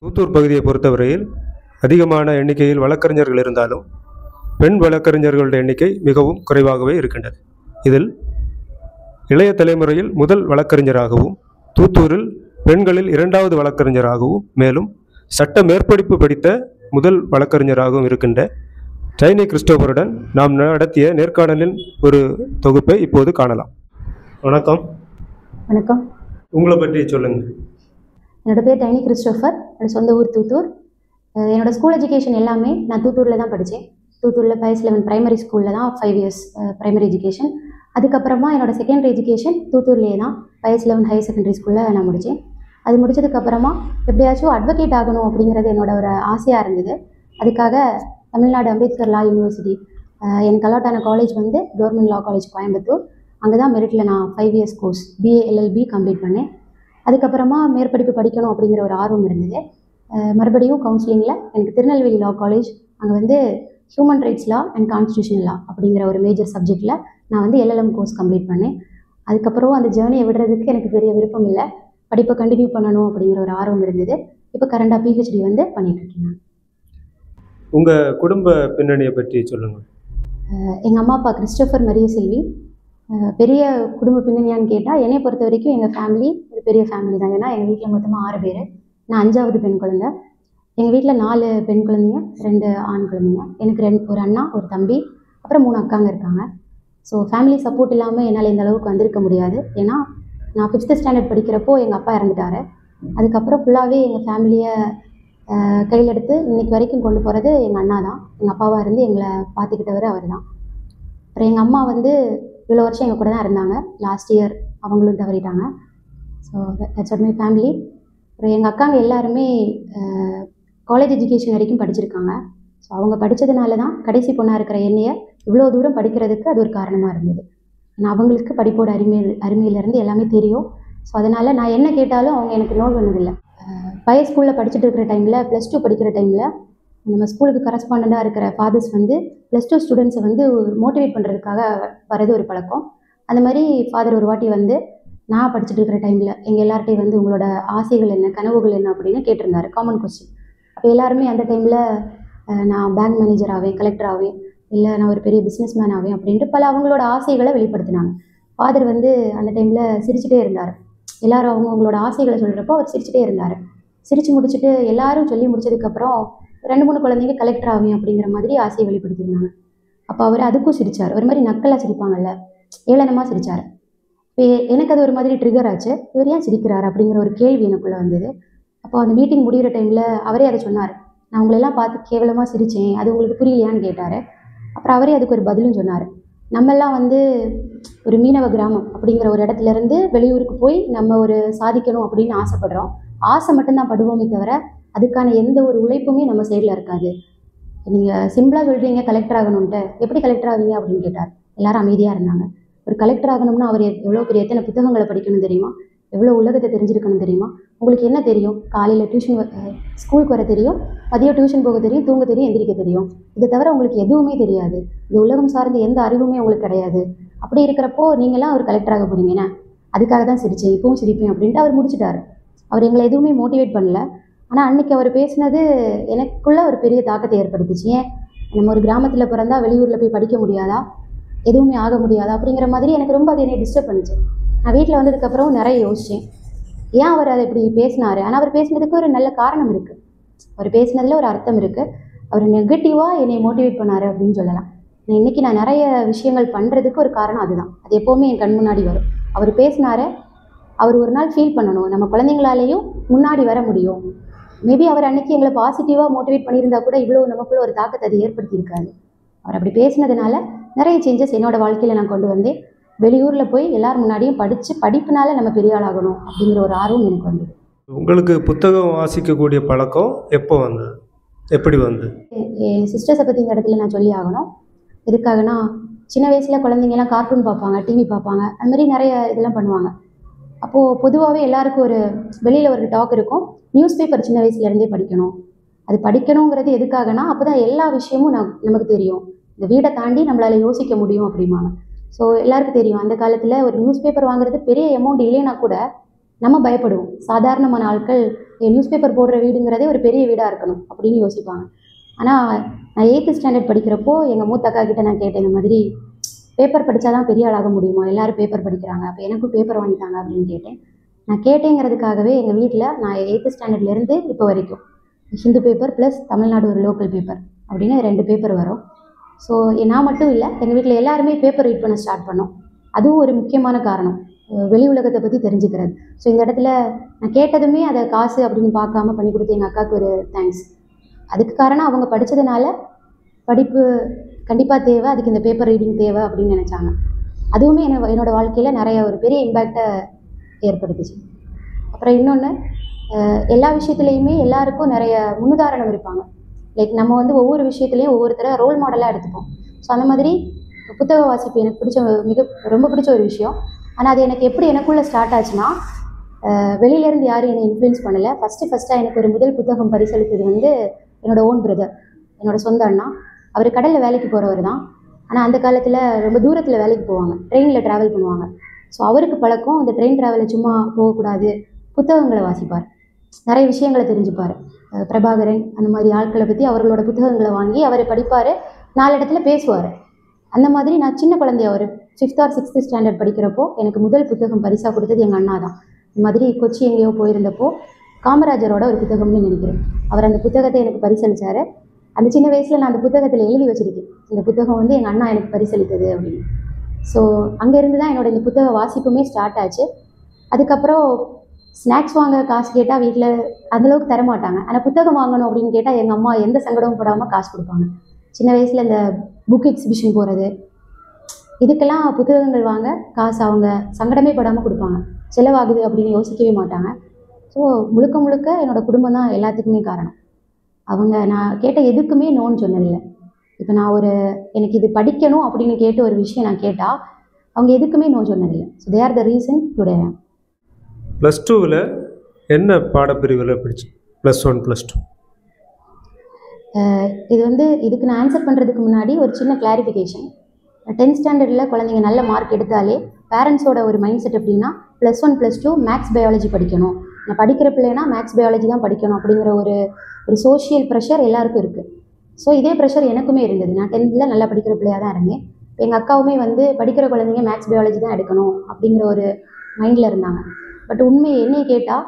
தூத்தூர் பகுதியை பொறுத்தவரையில் அதிகமான எண்ணிக்கையில் வழக்கறிஞர்கள் இருந்தாலும் பெண் வழக்கறிஞர்களுடைய எண்ணிக்கை மிகவும் குறைவாகவே இருக்கின்றது. இதில் இளைய தலைமுறையில் முதல் வழக்கறிஞராகவும், தூத்தூரில் பெண்களில் இரண்டாவது வழக்கறிஞராகவும், மேலும் சட்ட மேற்படிப்பு படித்த முதல் வழக்கறிஞராகவும் இருக்கின்ற டைனி கிறிஸ்டோபருடன் நாம் நடத்திய நேர்காணலின் ஒரு தொகுப்பை இப்போது காணலாம். வணக்கம். வணக்கம். உங்களை பற்றி சொல்லுங்கள். என்னோட பேர் டைனி கிறிஸ்டோஃபர். என்னோட சொந்த ஊர் தூத்தூர். என்னோட ஸ்கூல் எஜுகேஷன் எல்லாமே நான் தூத்தூரில் தான் படித்தேன். தூத்தூரில் பைஸ் 11 பிரைமரி ஸ்கூலில் தான் 5 இயர்ஸ் பிரைமரி எஜுகேஷன். அதுக்கப்புறமா என்னோட செகண்டரி எஜுகேஷன் தூத்தூர்லேயே தான் பைஸ் 11 ஹையர் செகண்டரி ஸ்கூலில் நான் முடித்தேன். அது முடித்ததுக்கப்புறமா எப்படியாச்சும் அட்வொகேட் ஆகணும் அப்படிங்கிறது என்னோட ஒரு ஆசையாக இருந்தது. அதுக்காக தமிழ்நாடு அம்பேத்கர் லா யூனிவர்சிட்டி எனக்கு அலாட் ஆன காலேஜ் வந்து கவர்மெண்ட் லா காலேஜ் கோயம்புத்தூர். அங்கே தான் மெரிட்டில் நான் 5 years course BA LLB complete பண்ணேன். அதுக்கப்புறமா மேற்படிப்பு படிக்கணும் அப்படிங்கிற ஒரு ஆர்வம் இருந்தது. மறுபடியும் கவுன்சிலிங்கில் எனக்கு திருநெல்வேலி லா காலேஜ் அங்கே வந்து human rights law and constitution law அப்படிங்கிற ஒரு மேஜர் சப்ஜெக்டில் நான் வந்து LLM கோர்ஸ் கம்ப்ளீட் பண்ணேன். அதுக்கப்புறம் அந்த ஜேர்னியை விடுறதுக்கு எனக்கு பெரிய விருப்பம் இல்லை. படிப்பை கண்டினியூ பண்ணணும் அப்படிங்கிற ஒரு ஆர்வம் இருந்தது. இப்போ கரண்டாக PhD வந்து பண்ணிகிட்ருக்கேன். உங்கள் குடும்ப பின்னணியை பற்றி சொல்லுங்கள். எங்கள் அம்மா அப்பா கிறிஸ்டோஃபர் மரிய செல்வி. பெரிய குடும்ப பின்னணியான்னு கேட்டால் என்னை பொறுத்த வரைக்கும் எங்கள் ஃபேமிலி ஒரு பெரிய ஃபேமிலி தான். ஏன்னா எங்கள் வீட்டில் மொத்தமாக 6 பேர். நான் 5வது பெண் குழந்தை. எங்கள் வீட்டில் 4 பெண் குழந்தைங்க, 2 ஆண் குழந்தைங்க. எனக்கு ஒரு அண்ணா, ஒரு தம்பி, அப்புறம் 3 அக்காங்க இருக்காங்க. ஸோ ஃபேமிலி சப்போர்ட் இல்லாமல் என்னால் இந்த அளவுக்கு வந்திருக்க முடியாது. ஏன்னா நான் 5th ஸ்டாண்டர்ட் படிக்கிறப்போ எங்கள் அப்பா இறந்துட்டார். அதுக்கப்புறம் ஃபுல்லாகவே எங்கள் ஃபேமிலியை கையில் எடுத்து இன்றைக்கி வரைக்கும் கொண்டு போகிறது எங்கள் அண்ணா தான். எங்கள் அப்பாவாக இருந்து எங்களை பார்த்துக்கிட்டவர் அவர் தான். அப்புறம் எங்கள் அம்மா வந்து இவ்வளோ வருஷம் எங்கள் கூட தான் இருந்தாங்க. லாஸ்ட் இயர் அவங்களும் தவறிட்டாங்க. So that's what my family. அப்புறம் எங்கள் அக்காங்க எல்லாருமே காலேஜ் எஜுகேஷன் வரைக்கும் படிச்சிருக்காங்க. ஸோ அவங்க படித்ததுனால தான் கடைசி பொண்ணாக இருக்கிற என்னையை இவ்வளோ தூரம் படிக்கிறதுக்கு அது ஒரு காரணமாக இருந்தது. ஏன்னா அவங்களுக்கு படிப்போட அருமையிலேருந்து எல்லாமே தெரியும். ஸோ அதனால் நான் என்ன கேட்டாலும் அவங்க எனக்கு நோட் பண்ணதில்லை. பழைய ஸ்கூலில் படிச்சுட்டு இருக்கிற டைமில், +2 படிக்கிற டைமில் நம்ம ஸ்கூலுக்கு கரஸ்பாண்டண்ட்டாக இருக்கிற ஃபாதர்ஸ் வந்து +2 ஸ்டூடெண்ட்ஸை வந்து மோட்டிவேட் பண்ணுறதுக்காக வரது ஒரு பழக்கம். அந்த மாதிரி ஃபாதர் ஒரு வாட்டி வந்து நான் படிச்சுட்டு இருக்கிற டைமில் எங்கள் எல்லார்ட்டையும் வந்து உங்களோட ஆசைகள் என்ன, கனவுகள் என்ன அப்படின்னு கேட்டிருந்தாரு. Common question. அப்போ எல்லாருமே அந்த டைமில் நான் பேங்க் மேனேஜர் ஆவேன், கலெக்டர் ஆவேன், இல்லை நான் ஒரு பெரிய பிஸ்னஸ் மேன் ஆவேன் அப்படின்ட்டு பல அவங்களோட ஆசைகளை வெளிப்படுத்தினாங்க. ஃபாதர் வந்து அந்த டைமில் சிரிச்சுட்டே இருந்தார். எல்லோரும் அவங்களோட ஆசைகளை சொல்கிறப்போ அவர் சிரிச்சுட்டே இருந்தார். சிரித்து முடிச்சுட்டு எல்லாரும் சொல்லி முடிச்சதுக்கப்புறம் 2-3 குழந்தைங்க கலெக்டர் ஆவேன் அப்படிங்கிற மாதிரி ஆசையை வெளிப்படுத்தியிருந்தாங்க. அப்போ அவர் அதுக்கும் சிரித்தார். ஒரு மாதிரி நக்கலாக சிரிப்பாங்கல்ல, ஏளனமாக சிரித்தார். இப்போ எனக்கு அது ஒரு மாதிரி ட்ரிகர் ஆச்சு. இவர் ஏன் சிரிக்கிறார் அப்படிங்கிற ஒரு கேள்வி எனக்குள்ளே வந்தது. அப்போ அந்த மீட்டிங் முடிகிற டைமில் அவரே அதை சொன்னார். நான் உங்களெல்லாம் பார்த்து கேவலமாக சிரித்தேன், அது உங்களுக்கு புரியலையான்னு கேட்டார். அப்புறம் அவரே அதுக்கு ஒரு பதிலும் சொன்னார். நம்மெல்லாம் வந்து ஒரு மீனவ கிராமம் அப்படிங்கிற ஒரு இடத்துலேருந்து வெளியூருக்கு போய் நம்ம ஒரு சாதிக்கணும் அப்படின்னு ஆசைப்படுறோம். ஆசை மட்டும்தான் படுவோமே தவிர அதுக்கான எந்த ஒரு உழைப்புமே நம்ம சைடில் இருக்காது. நீங்கள் சிம்பிளாக சொல்கிறீங்க கலெக்டர் ஆகணுன்ட்டு, எப்படி கலெக்டர் ஆவீங்க அப்படின்னு கேட்டார். எல்லாரும் அமைதியாக இருந்தாங்க. ஒரு கலெக்டர் ஆகணும்னா அவர் எவ்வளோ பெரிய எத்தனை புத்தகங்களை படிக்கணும் தெரியுமா, எவ்வளோ உலகத்தை தெரிஞ்சிருக்கணும் தெரியுமா, உங்களுக்கு என்ன தெரியும், காலையில் ஸ்கூலுக்கு வர தெரியும், மதியம் டியூஷன் போக தெரியும், தூங்க தெரியும், எந்திரிக்க தெரியும், இதை தவிர உங்களுக்கு எதுவுமே தெரியாது, இந்த உலகம் சார்ந்த எந்த அறிவுமே உங்களுக்கு கிடையாது. அப்படி இருக்கிறப்போ நீங்களாம் ஒரு கலெக்டராக போகிறீங்கன்னா அதுக்காக தான் சிரித்தேன், இப்பவும் சிரிப்பேன் அப்படின்ட்டு அவர் முடிச்சுட்டார். அவர் எங்களை எதுவுமே மோட்டிவேட் பண்ணல. ஆனால் அன்றைக்கி அவர் பேசினது எனக்குள்ளே ஒரு பெரிய தாக்கத்தை ஏற்படுத்துச்சு. ஏன் நம்ம ஒரு கிராமத்தில் பிறந்தா வெளியூரில் போய் படிக்க முடியாதா, எதுவுமே ஆக முடியாதா அப்படிங்கிற மாதிரி எனக்கு ரொம்ப அது என்னை டிஸ்டர்ப் பண்ணிச்சு. நான் வீட்டில் வந்ததுக்கப்புறம் நிறைய யோசித்தேன், ஏன் அவர் அதை இப்படி பேசினார். ஆனால் அவர் பேசினதுக்கு ஒரு நல்ல காரணம் இருக்குது. அவர் பேசினதில் ஒரு அர்த்தம் இருக்குது. அவர் நெகட்டிவாக என்னை மோட்டிவேட் பண்ணார் அப்படின்னு சொல்லலாம். இன்றைக்கி நான் நிறைய விஷயங்கள் பண்ணுறதுக்கு ஒரு காரணம் அதுதான். அது எப்போவுமே என் கண் முன்னாடி வரும். அவர் பேசினார், அவர் ஒரு நாள் ஃபீல் பண்ணணும், நம்ம குழந்தைங்களாலேயும் முன்னாடி வர முடியும். மேபி அவர் அன்றைக்கி எங்களை பாசிட்டிவாக மோட்டிவேட் பண்ணியிருந்தா கூட இவ்வளோ நமக்குள்ள ஒரு தாக்கத்தை அது ஏற்படுத்தியிருக்காரு. அவர் அப்படி பேசினதுனால நிறைய சேஞ்சஸ் என்னோடய வாழ்க்கையில் நான் கொண்டு வந்தேன். வெளியூரில் போய் எல்லார் முன்னாடியும் படிப்புனால நம்ம பெரிய ஆளாகணும் அப்படிங்கிற ஒரு ஆர்வம் எனக்கு வந்தது. உங்களுக்கு புத்தகம் வாசிக்கக்கூடிய பழக்கம் எப்போ வந்தது, எப்படி வந்தது? என் சிஸ்டர்ஸை பற்றி இந்த இடத்துல நான் சொல்லி ஆகணும். எதுக்காகனா, சின்ன வயசில் குழந்தைங்கலாம் கார்ட்டூன் பார்ப்பாங்க, டிவி பார்ப்பாங்க, அது மாதிரி நிறைய இதெல்லாம் பண்ணுவாங்க. அப்போது பொதுவாகவே எல்லாருக்கும் ஒரு வெளியில் ஒரு டாக் இருக்கும், நியூஸ் பேப்பர் சின்ன வயசுலேருந்தே படிக்கணும். அது படிக்கணுங்கிறது எதுக்காகனா, அப்போ தான் எல்லா விஷயமும் நமக்கு தெரியும், இந்த வீடை தாண்டி நம்மளால் யோசிக்க முடியும் அப்படிம்பாங்க. ஸோ எல்லாருக்கும் தெரியும், அந்த காலத்தில் ஒரு நியூஸ் பேப்பர் வாங்குறது பெரிய அமௌண்ட் இல்லைன்னா கூட நம்ம பயப்படுவோம். சாதாரணமான ஆட்கள் நியூஸ் பேப்பர் போடுற வீடுங்கிறதே ஒரு பெரிய வீடாக இருக்கணும் அப்படின்னு யோசிப்பாங்க. ஆனால் நான் 8th ஸ்டாண்டர்ட் படிக்கிறப்போ எங்கள் மூத்த அக்கா கிட்ட நான் கேட்டேன், இந்த மாதிரி பேப்பர் படித்தா தான் பெரிய ஆளாக முடியுமா, எல்லோரும் பேப்பர் படிக்கிறாங்க, அப்போ எனக்கும் பேப்பர் வாங்கிட்டாங்க அப்படின்னு கேட்டேன். நான் கேட்டேங்கிறதுக்காகவே எங்கள் வீட்டில் நான் 8th ஸ்டாண்டர்ட்லேருந்து இப்போ வரைக்கும் ஹிந்து பேப்பர் ப்ளஸ் தமிழ்நாடு ஒரு லோக்கல் பேப்பர் அப்படின்னு 2 பேப்பர் வரும். ஸோ நான் மட்டும் இல்லை, எங்கள் வீட்டில் எல்லாருமே பேப்பர் ரீட் பண்ண ஸ்டார்ட் பண்ணோம். அதுவும் ஒரு முக்கியமான காரணம், வெளி உலகத்தை பற்றி தெரிஞ்சுக்கிறது. ஸோ இந்த இடத்துல நான் கேட்டதுமே அதை காசு அப்படின்னு பார்க்காம பண்ணி கொடுத்து எங்கள் அக்காவுக்கு ஒரு தேங்க்ஸ். அதுக்கு காரணம் அவங்க படித்ததுனால படிப்பு கண்டிப்பாக தேவை, அதுக்கு இந்த பேப்பர் ரீடிங் தேவை அப்படின்னு நினச்சாங்க. அதுவுமே என்னோடய வாழ்க்கையில் நிறைய ஒரு பெரிய இம்பேக்டை ஏற்படுத்துச்சு. அப்புறம் இன்னொன்று, எல்லா விஷயத்துலேயுமே எல்லாருக்கும் நிறைய முன்னுதாரணம் இருப்பாங்க. லைக் நம்ம வந்து ஒவ்வொரு விஷயத்துலேயும் ஒவ்வொருத்தரை ரோல் மாடலாக எடுத்துப்போம். ஸோ அந்த மாதிரி புத்தக வாசிப்பு எனக்கு பிடிச்ச ரொம்ப பிடிச்ச ஒரு விஷயம். ஆனால் அது எனக்கு எப்படி எனக்குள்ளே ஸ்டார்ட் ஆச்சுன்னா, வெளியிலேருந்து யாரும் என்னை இன்ஃப்ளூயன்ஸ் பண்ணலை. ஃபஸ்ட்டாக எனக்கு ஒரு முதல் புத்தகம் பரிசளித்தது வந்து என்னோடய ஓன் பிரதர், என்னோடய சொந்த அண்ணா. அவர் கடலில் வேலைக்கு போகிறவர் தான். ஆனால் அந்த காலத்தில் ரொம்ப தூரத்தில் வேலைக்கு போவாங்க, ட்ரெயினில் ட்ராவல் பண்ணுவாங்க. ஸோ அவருக்கு பழக்கம் அந்த ட்ரெயின் ட்ராவலில் சும்மா போகக்கூடாது, புத்தகங்களை வாசிப்பார், நிறைய விஷயங்களை தெரிஞ்சுப்பார். பிரபாகரன் அந்த மாதிரி ஆட்களை பற்றி அவர்களோட புத்தகங்களை வாங்கி அவர் படிப்பார், 4 இடத்துல பேசுவார். அந்த மாதிரி நான் சின்ன குழந்தைய ஒரு 5th or 6th ஸ்டாண்டர்ட் படிக்கிறப்போ எனக்கு முதல் புத்தகம் பரிசாக கொடுத்தது எங்கள் அண்ணா தான். இந்த மாதிரி கொச்சி எங்கேயோ போயிருந்தப்போ காமராஜரோட ஒரு புத்தகம்னு நினைக்கிறேன், அவர் அந்த புத்தகத்தை எனக்கு பரிசளித்தார். அந்த சின்ன வயசில் நான் அந்த புத்தகத்தில் எழுதி வச்சுருக்கேன், இந்த புத்தகம் வந்து எங்கள் அண்ணா எனக்கு பரிசளித்தது அப்படின்னு. ஸோ அங்கேருந்து தான் என்னோட இந்த புத்தக வாசிப்புமே ஸ்டார்ட் ஆச்சு. அதுக்கப்புறம் ஸ்நாக்ஸ் வாங்க காசு கேட்டால் வீட்டில் அந்தளவுக்கு தரமாட்டாங்க. ஆனால் புத்தகம் வாங்கணும் அப்படின்னு கேட்டால் எங்கள் அம்மா எந்த சங்கடமும் படாமல் காசு கொடுப்பாங்க. சின்ன வயசில் இந்த புக் எக்ஸிபிஷன் போகிறது, இதுக்கெல்லாம் புத்தகங்கள் வாங்க காசு அவங்க சங்கடமே படாமல் கொடுப்பாங்க, செலவாகுது அப்படின்னு யோசிக்கவே மாட்டாங்க. ஸோ முழுக்க என்னோடய குடும்பம் தான் எல்லாத்துக்குமே காரணம். அவங்க நான் கேட்ட எதுக்குமே நோன்னு சொன்னதில்லை. இப்போ நான் எனக்கு இது படிக்கணும் அப்படின்னு கேட்டு ஒரு விஷயம் நான் கேட்டால் அவங்க எதுக்குமே நோ சொன்னதில்லை. So they are the reason today. +2ல் என்ன பாடப்பிரிவில் படிச்சு? +1 +2 இது வந்து இதுக்கு நான் ஆன்சர் பண்ணுறதுக்கு முன்னாடி ஒரு சின்ன கிளாரிஃபிகேஷன். 10th ஸ்டாண்டர்டில் குழந்தைங்க நல்ல மார்க் எடுத்தாலே பேரண்ட்ஸோட ஒரு மைண்ட் செட் எப்படின்னா, +1 +2 மேக்ஸ் பயாலஜி படிக்கணும், நான் படிக்கிற பிள்ளைனா மேக்ஸ் பயாலஜி தான் படிக்கணும் அப்படிங்கிற ஒரு சோஷியல் ப்ரெஷர் எல்லாருக்கும் இருக்குது. ஸோ இதே ப்ரெஷர் எனக்குமே இருந்தது. நான் 10th நல்லா படிக்கிற பிள்ளையாக தான் இருந்தேன். எங்கள் அக்காவுமே வந்து படிக்கிற குழந்தைங்க மேக்ஸ் பயாலஜி தான் எடுக்கணும் அப்படிங்கிற ஒரு மைண்டில் இருந்தாங்க. பட் உண்மையை என்னை கேட்டால்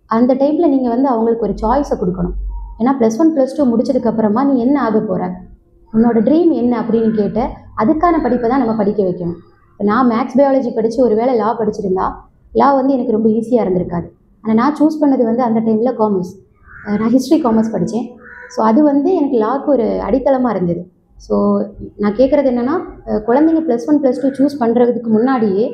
அந்த டைமில் நீங்கள் வந்து அவங்களுக்கு ஒரு சாய்ஸை கொடுக்கணும். ஏன்னா +1 +2 முடிச்சதுக்கப்புறமா நீ என்ன ஆக போகிற, உன்னோட ட்ரீம் என்ன அப்படின்னு கேட்ட அதுக்கான படிப்பை தான் நம்ம படிக்க வைக்கணும். இப்போ நான் மேக்ஸ் பயாலஜி படித்து ஒரு வேளை லா படிச்சிருந்தா லா வந்து எனக்கு ரொம்ப ஈஸியாக இருந்திருக்காது. ஆனால் நான் சூஸ் பண்ணது வந்து அந்த டைமில் காமர்ஸ், நான் ஹிஸ்ட்ரி காமர்ஸ் படித்தேன். ஸோ அது வந்து எனக்கு லாக்கு ஒரு அடித்தளமாக இருந்தது. ஸோ நான் கேட்குறது என்னென்னா, குழந்தைங்க +1 +2 சூஸ் பண்ணுறதுக்கு முன்னாடியே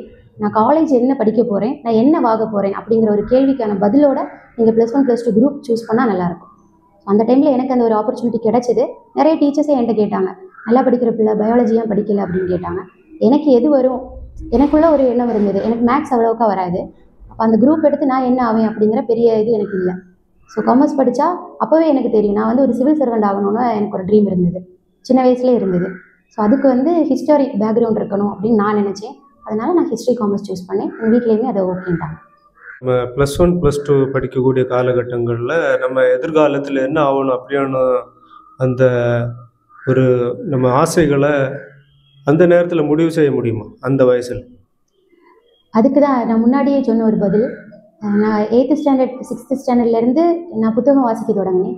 நான் காலேஜ் என்ன படிக்க போகிறேன், நான் என்ன வாங்க போகிறேன் அப்படிங்கிற ஒரு கேள்விக்கான பதிலோட நீங்கள் +1 +2 குரூப் சூஸ் பண்ணால் நல்லாயிருக்கும். அந்த டைமில் எனக்கு அந்த ஒரு ஆப்பர்ச்சுனிட்டி கிடச்சிது. நிறைய டீச்சர்ஸே என்கிட்ட கேட்டாங்க, நல்லா படிக்கிற பிள்ளை பயாலஜியாக படிக்கல அப்படின்னு கேட்டாங்க. எனக்கு எது வரும், எனக்குள்ள ஒரு எண்ணம் இருந்தது, எனக்கு மேக்ஸ் அவ்வளோக்கா வராது. அப்போ அந்த குரூப் எடுத்து நான் என்ன ஆவேன் அப்படிங்கிற பெரிய இது எனக்கு இல்லை. ஸோ காமர்ஸ் படித்தா அப்போவே எனக்கு தெரியும், நான் வந்து ஒரு சிவில் சர்வெண்ட் ஆகணும்னு எனக்கு ஒரு ட்ரீம் இருந்தது, சின்ன வயசுலேயே இருந்தது. ஸோ அதுக்கு வந்து ஹிஸ்டாரிக் பேக்ரவுண்ட் இருக்கணும் அப்படின்னு நான் நினச்சேன். அதனால் நான் ஹிஸ்ட்ரி காமர்ஸ் சூஸ் பண்ணேன். எங்கள் வீட்லேயுமே அதை ஓகேன்ட்டாங்க. நம்ம +1 +2 படிக்கக்கூடிய காலகட்டங்களில் நம்ம எதிர்காலத்தில் என்ன ஆகணும் அப்படின்னு அந்த ஒரு நம்ம ஆசைகளை அந்த நேரத்தில் முடிவு செய்ய முடியுமா அந்த வயசில்? அதுக்கு தான் நான் முன்னாடியே சொன்ன ஒரு பதில். நான் 8th ஸ்டாண்டர்ட் 6th ஸ்டாண்டர்ட்லேருந்து நான் புத்தகம் வாசிக்க தொடங்கினேன்.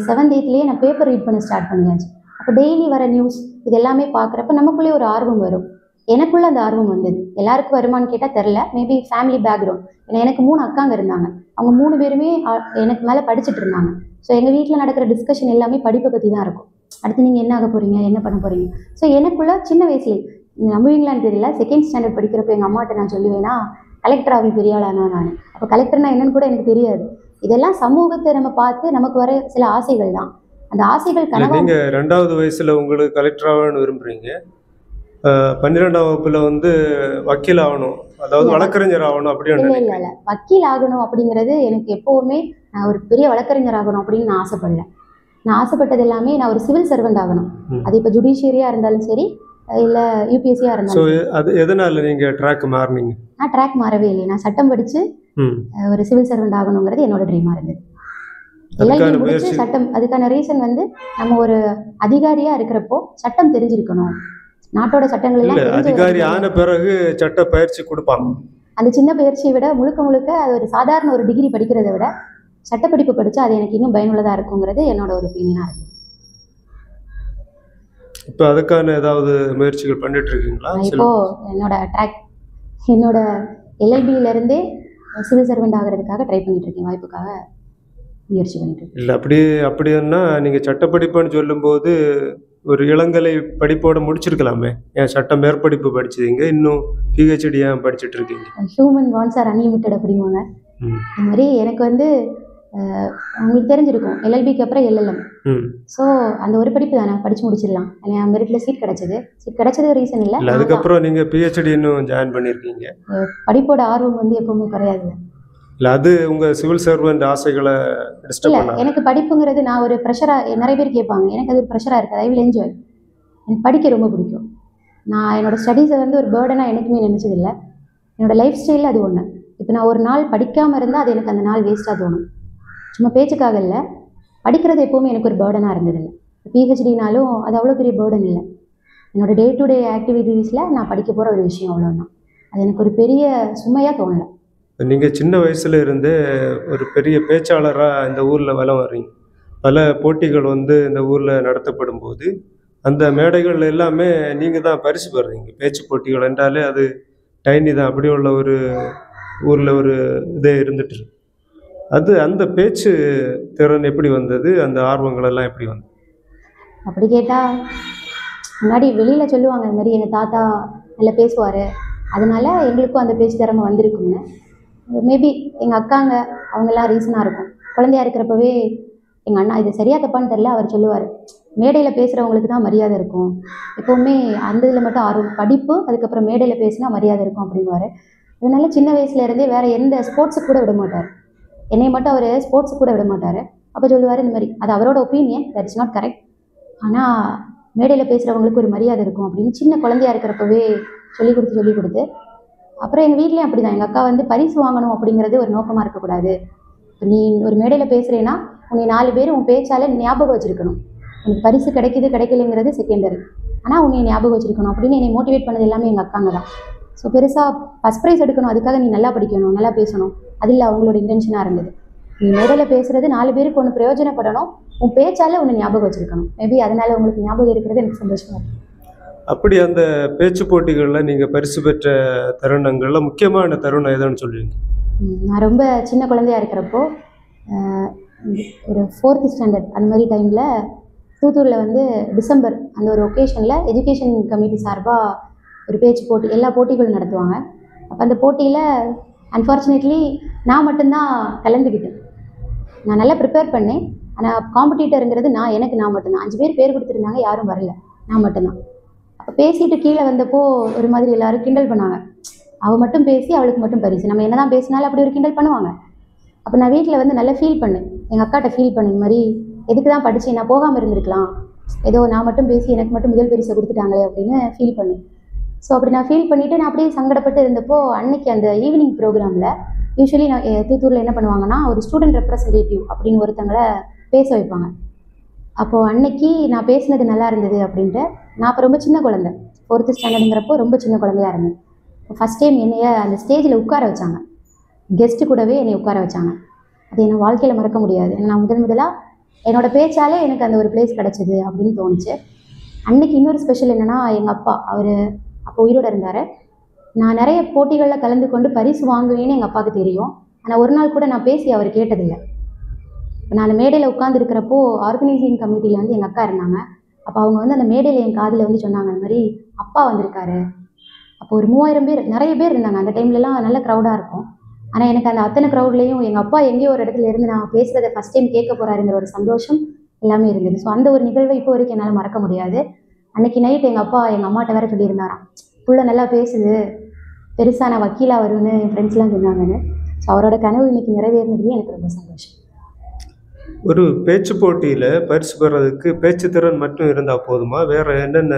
7th 8thலேயே நான் பேப்பர் ரீட் பண்ண ஸ்டார்ட் பண்ணியாச்சு. அப்போ டெய்லி வர நியூஸ் இது எல்லாமே பார்க்குறப்ப நமக்குள்ளே ஒரு ஆர்வம் வரும். எனக்குள்ளே அந்த ஆர்வம் வந்தது. எல்லாருக்கும் வருமானு கேட்டால் தெரில, மேபி ஃபேமிலி பேக்ரவுண்ட். ஏன்னா எனக்கு 3 அக்காங்க இருந்தாங்க, அவங்க 3 பேருமே எனக்கு மேலே படிச்சுட்டு இருந்தாங்க. ஸோ எங்கள் வீட்டில் நடக்கிற டிஸ்கஷன் எல்லாமே படிப்பை பற்றி தான் இருக்கும். அடுத்து நீங்கள் என்ன ஆக போகிறீங்க, என்ன பண்ண போகிறீங்க. ஸோ எனக்குள்ளே சின்ன வயசுலேயே, நம்புவீங்களான்னு தெரியல, 2nd ஸ்டாண்டர்ட் படிக்கிறப்ப எங்கள் அம்மாட்ட நான் சொல்லுவேன்னா, கலெக்டர் ஆகி பெரிய ஆளானா நான். அப்போ கலெக்டர்னா என்னன்னு கூட எனக்கு தெரியாது. இதெல்லாம் சமூகத்தை நம்ம பார்த்து நமக்கு வர சில ஆசைகள் தான். அந்த ஆசைகள் கனவா. நீங்கள் 2வது வயசில் உங்களுக்கு கலெக்டர் ஆகணும்னு விரும்புகிறீங்க, 12ஆம் வகுப்பில் வந்து வக்கீல் ஆகணும், அதாவது வழக்கறிஞர் ஆகணும் அப்படின்னு? இல்லை, வக்கீல் ஆகணும் அப்படிங்கிறது எனக்கு எப்போவுமே, நான் ஒரு பெரிய வழக்கறிஞர் ஆகணும் அப்படின்னு நான் ஆசைப்படல. நான் ஆசைப்பட்டது எல்லாமே நான் ஒரு சிவில் சர்வெண்ட் ஆகணும். அது இப்போ ஜுடிஷியரியாக இருந்தாலும் சரி, இல்லை யூபிஎஸ்சியாக இருந்தாலும். ஸோ அது எதனால் நீங்கள் ட்ராக் மாறினீங்க? நான் ட்ராக் மாறவே இல்லை. நான் சட்டம் படித்து ஒரு சிவில் சர்வெண்ட் ஆகணுங்கிறது என்னோட ட்ரீமாக இருந்தது. எல்எல்பி முடிச்சு சட்டம், அதுக்கான ரீசன் வந்து நம்ம ஒரு அதிகாரியாக இருக்கிறப்போ சட்டம் தெரிஞ்சிருக்கணும், நாட்டோட சட்டங்கள் எல்லாம் அதிகாரி ஆன பிறகு சட்ட பயிற்சி கொடுப்பாங்க. அந்த சின்ன பயிற்சியை விட முழுக்க அது ஒரு சாதாரண ஒரு டிகிரி படிக்கிறத விட சட்டப்படிப்பு படித்தா அது எனக்கு இன்னும் பயனுள்ளதாக இருக்குங்கிறது என்னோட ஒரு ஒப்பீனியனாக இருக்குது. இப்போ அதுக்கான ஏதாவது முயற்சிகள் பண்ணிட்டு இருக்கீங்களா? இப்போ என்னோட எல்எல்பியிலேருந்தே சிவில் சர்வெண்ட் ஆகிறதுக்காக ட்ரை பண்ணிட்டு இருக்கேன், வாய்ப்புக்காக முயற்சி பண்ணிட்டு இருக்கேன். இல்லை அப்படின்னா நீங்கள் சட்டப்படிப்புன்னு சொல்லும்போது ஒரு இளங்கலை படிப்போட முடிச்சிருக்கலாமே, ஏன் சட்டம் மேற்படிப்பு படிச்சீங்க, இன்னும் பிஹெச்டி ஏன் படிச்சுட்டு இருக்கீங்க? ஹியூமன் வாண்ட்ஸ் ஆர் அன்லிமிட்டட் அப்படிங்குவாங்க. அது மாதிரி எனக்கு வந்து உங்களுக்கு தெரிஞ்சிருக்கும், எல்எல்பிக்கு அப்புறம் எல்எல்எம். ஸோ அந்த ஒரு படிப்பு தானே படித்து முடிச்சிடலாம். எனக்கு மெரிட்டில் சீட் கிடைச்சது ரீசன் இல்லை. அதுக்கப்புறம் நீங்கள் பிஹெச்டி இன்னும் ஜாயின் பண்ணியிருக்கீங்க. படிப்போட ஆர்வம் வந்து எப்பவுமே குறையாது. இல்லை அது உங்கள் சிவில் சர்வெண்ட் ஆசைகளை டிஸ்டர்ப் பண்ணல. எனக்கு படிப்புங்கிறது நான் ஒரு ப்ரெஷராக, நிறைய பேர் கேட்பாங்க, எனக்கு அது ஒரு ப்ரெஷராக இருக்குது. I will enjoy. எனக்கு படிக்க ரொம்ப பிடிக்கும். நான் என்னோடய ஸ்டடீஸை வந்து ஒரு பேர்டனாக எனக்குமே நினச்சதில்லை. என்னோடய லைஃப் ஸ்டைலில் அது ஒன்று. இப்போ நான் ஒரு நாள் படிக்காமல் இருந்தால் அது எனக்கு அந்த நாள் வேஸ்ட்டாக தோணும். சும்மா பேச்சுக்காக இல்லை, படிக்கிறது எப்போவுமே எனக்கு ஒரு பேர்டனாக இருந்ததில்லை. பிஹெச்டினாலும் அது அவ்வளோ பெரிய பேர்டன் இல்லை. என்னோடய டே டு டே ஆக்டிவிட்டீஸில் நான் படிக்க போகிற ஒரு விஷயம் அவ்வளோதான். அது எனக்கு ஒரு பெரிய சுமையாக தோணலை. நீங்கள் சின்ன வயசுல இருந்தே ஒரு பெரிய பேச்சாளராக இந்த ஊரில் வலம் வர்றீங்க. பல போட்டிகள் வந்து இந்த ஊரில் நடத்தப்படும் போது அந்த மேடைகள் எல்லாமே நீங்கள் தான் பரிசு பெறுறீங்க. பேச்சு போட்டிகள் என்றாலே அது டைனி தான். அப்படி உள்ள ஒரு ஊரில் ஒரு இதே இருந்துட்டு அது அந்த பேச்சு திறன் எப்படி வந்தது, அந்த ஆர்வங்கள் எல்லாம் எப்படி வந்தது? அப்படி கேட்டால் முன்னாடி வெளியில் சொல்லுவாங்க, இந்த மாதிரி எங்கள் தாத்தா நல்லா பேசுவார், அதனால எங்களுக்கும் அந்த பேச்சு திறமை வந்திருக்குங்க. மேபி எங்கள் அக்காங்க அவங்கெல்லாம் ரீசனாக இருக்கும். குழந்தையா இருக்கிறப்பவே எங்கள் அண்ணா, இது சரியா தப்பான்னு தெரில, அவர் சொல்லுவார், மேடையில் பேசுகிறவங்களுக்கு தான் மரியாதை இருக்கும், எப்போவுமே அந்த இதில் மட்டும் ஆர்வம், படிப்பு அதுக்கப்புறம் மேடையில் பேசினா மரியாதை இருக்கும் அப்படிங்குவார். அதனால சின்ன வயசுலேருந்தே வேறு எந்த ஸ்போர்ட்ஸுக்கு கூட விட மாட்டார். என்னை மட்டும் அவர் ஸ்போர்ட்ஸுக்கு கூட விட மாட்டார். அப்போ சொல்லுவார், இந்த மாதிரி அது அவரோட opinion, that is not correct, ஆனால் மேடையில் பேசுகிறவங்களுக்கு ஒரு மரியாதை இருக்கும் அப்படின்னு சின்ன குழந்தையா இருக்கிறப்பவே சொல்லிக் கொடுத்து அப்புறம் எங்கள் வீட்லேயும் அப்படி தான். எங்கள் அக்கா வந்து பரிசு வாங்கணும் அப்படிங்கிறது ஒரு நோக்கமாக இருக்கக்கூடாது. இப்போ நீ ஒரு மேடையில் பேசுகிறேன்னா உன்னை 4 பேர் உன் பேச்சால் ஞாபகம் வச்சுருக்கணும். உனக்கு பரிசு கிடைக்கலைங்கிறது செகண்டரி, ஆனால் உன்னை ஞாபகம் வச்சுருக்கணும் அப்படின்னு என்னை மோட்டிவேட் பண்ணது எல்லாமே எங்கள் அக்காங்க தான். ஸோ பெருசாக ஃபஸ்ட் ப்ரைஸ் எடுக்கணும், அதுக்காக நீ நல்லா படிக்கணும், நல்லா பேசணும், அதில் அவங்களோட இன்டென்ஷனாக இருந்தது. நீ மேடையில் பேசுகிறது 4 பேருக்கு ஒன்று பிரயோஜனப்படணும், உன் பேச்சால் உன்னை ஞாபகம் வச்சுருக்கணும். மேபி அதனால் உங்களுக்கு ஞாபகம் இருக்கிறது எனக்கு சந்தோஷமாக இருக்குது. அப்படி அந்த பேச்சு போட்டிகளில் நீங்கள் பரிசு பெற்ற தருணங்களில் முக்கியமான தருணம் எதுன்னு சொல்லுவீங்க? நான் ரொம்ப சின்ன குழந்தையா இருக்கிறப்போ ஒரு 4th ஸ்டாண்டர்ட் அந்த மாதிரி டைமில் தூத்தூரில் வந்து டிசம்பர் அந்த ஒரு ஒகேஷனில் எஜுகேஷன் கமிட்டி சார்பாக ஒரு பேச்சு போட்டி, எல்லா போட்டிகளும் நடத்துவாங்க. அப்போ அந்த போட்டியில் அன்ஃபார்ச்சுனேட்லி நான் மட்டும்தான் கலந்துக்கிட்டேன். நான் நல்லா ப்ரிப்பேர் பண்ணேன், ஆனால் காம்படிட்டருங்கிறது நான் மட்டும்தான். 5 பேர் கொடுத்துருந்தாங்க, யாரும் வரல, நான் மட்டும்தான். அப்போ பேசிட்டு கீழே வந்தப்போ ஒரு மாதிரி எல்லோரும் கிண்டல் பண்ணாங்க, அவள் மட்டும் பேசி அவளுக்கு மட்டும் பரிசு, நம்ம என்ன தான் பேசினாலும் அப்படி ஒரு கிண்டல் பண்ணுவாங்க. அப்போ நான் வீட்டில் வந்து நல்லா ஃபீல் பண்ணேன், எங்கள் அக்காட்ட ஃபீல் பண்ணேன், இந்த மாதிரி எதுக்கு தான் படித்தேன், நான் போகாமல் இருந்திருக்கலாம், ஏதோ நான் மட்டும் பேசி எனக்கு மட்டும் முதல் பரிசை கொடுத்துட்டாங்களே அப்படின்னு ஃபீல் பண்ணேன். ஸோ அப்படி நான் ஃபீல் பண்ணிவிட்டு நான் அப்படியே சங்கடப்பட்டு இருந்தப்போ அன்னைக்கு அந்த ஈவினிங் ப்ரோக்ராமில் யூஸ்வலி நான் தூத்தூரில் என்ன பண்ணுவாங்கன்னா ஒரு ஸ்டூடெண்ட் ரெப்ரசன்டேட்டிவ் அப்படின்னு ஒருத்தங்களை பேச வைப்பாங்க. அப்போது அன்னைக்கு நான் பேசினது நல்லா இருந்தது அப்படின்ட்டு, நான் அப்போ ரொம்ப சின்ன குழந்தை, 4th ஸ்டாண்டர்டுங்கிறப்போ ரொம்ப சின்ன குழந்தையாக இருந்தேன். ஃபஸ்ட் டைம் என்னைய அந்த ஸ்டேஜில் உட்கார வச்சாங்க, கெஸ்ட்டு கூடவே என்னை உட்கார வச்சாங்க. அது என்னை வாழ்க்கையில் மறக்க முடியாது. நான் முதலாக என்னோடய பேச்சாலே எனக்கு அந்த ஒரு பிளேஸ் கிடச்சிது அப்படின்னு தோணுச்சு. அன்றைக்கி இன்னொரு ஸ்பெஷல் என்னென்னா, எங்கள் அப்பா அவர் அப்போ உயிரோடு இருந்தார். நான் நிறைய போட்டிகளில் கலந்து கொண்டு பரிசு வாங்குவேன்னு எங்கள் அப்பாவுக்கு தெரியும், ஆனால் ஒரு நாள் கூட நான் பேசி அவர் கேட்டதில்லை. நான் மேடையில் உட்காந்துருக்கிறப்போ ஆர்கனைசிங் கமிட்டியில் வந்து எங்கள் அக்கா இருந்தாங்க. அப்போ அவங்க வந்து அந்த மேடையில் என் காதில் வந்து சொன்னாங்க, இந்த மாதிரி அப்பா வந்திருக்காரு. அப்போ ஒரு 3000 பேர், நிறைய பேர் இருந்தாங்க அந்த டைம்லலாம், நல்ல க்ரௌடாக இருக்கும். ஆனால் எனக்கு அந்த அத்தனை க்ரௌட்லேயும் எங்கள் அப்பா எங்கேயோ ஒரு இடத்துல இருந்து நான் பேசுகிறத ஃபஸ்ட் டைம் கேட்க போகிறாருங்கிற ஒரு சந்தோஷம் எல்லாமே இருந்தது. ஸோ அந்த ஒரு நிகழ்வை இப்போ வரைக்கும் என்னால் மறக்க முடியாது. அன்றைக்கி நைட் எங்கள் அப்பா எங்கள் அம்மாட்ட வேறு சொல்லியிருந்தாராம், புள்ள நல்லா பேசுது, பெருசாக நான் வக்கீலாக வரும்னு என் ஃப்ரெண்ட்ஸ்லாம் சொன்னாங்கன்னு. ஸோ அவரோட கனவு இன்றைக்கி நிறைவேறினதுலேயே எனக்கு ரொம்ப சந்தோஷம். ஒரு பேச்சு போட்டியில் பரிசு பெறதுக்கு பேச்சு திறன் மட்டும் இருந்தால் போதுமா, வேறு என்னென்ன?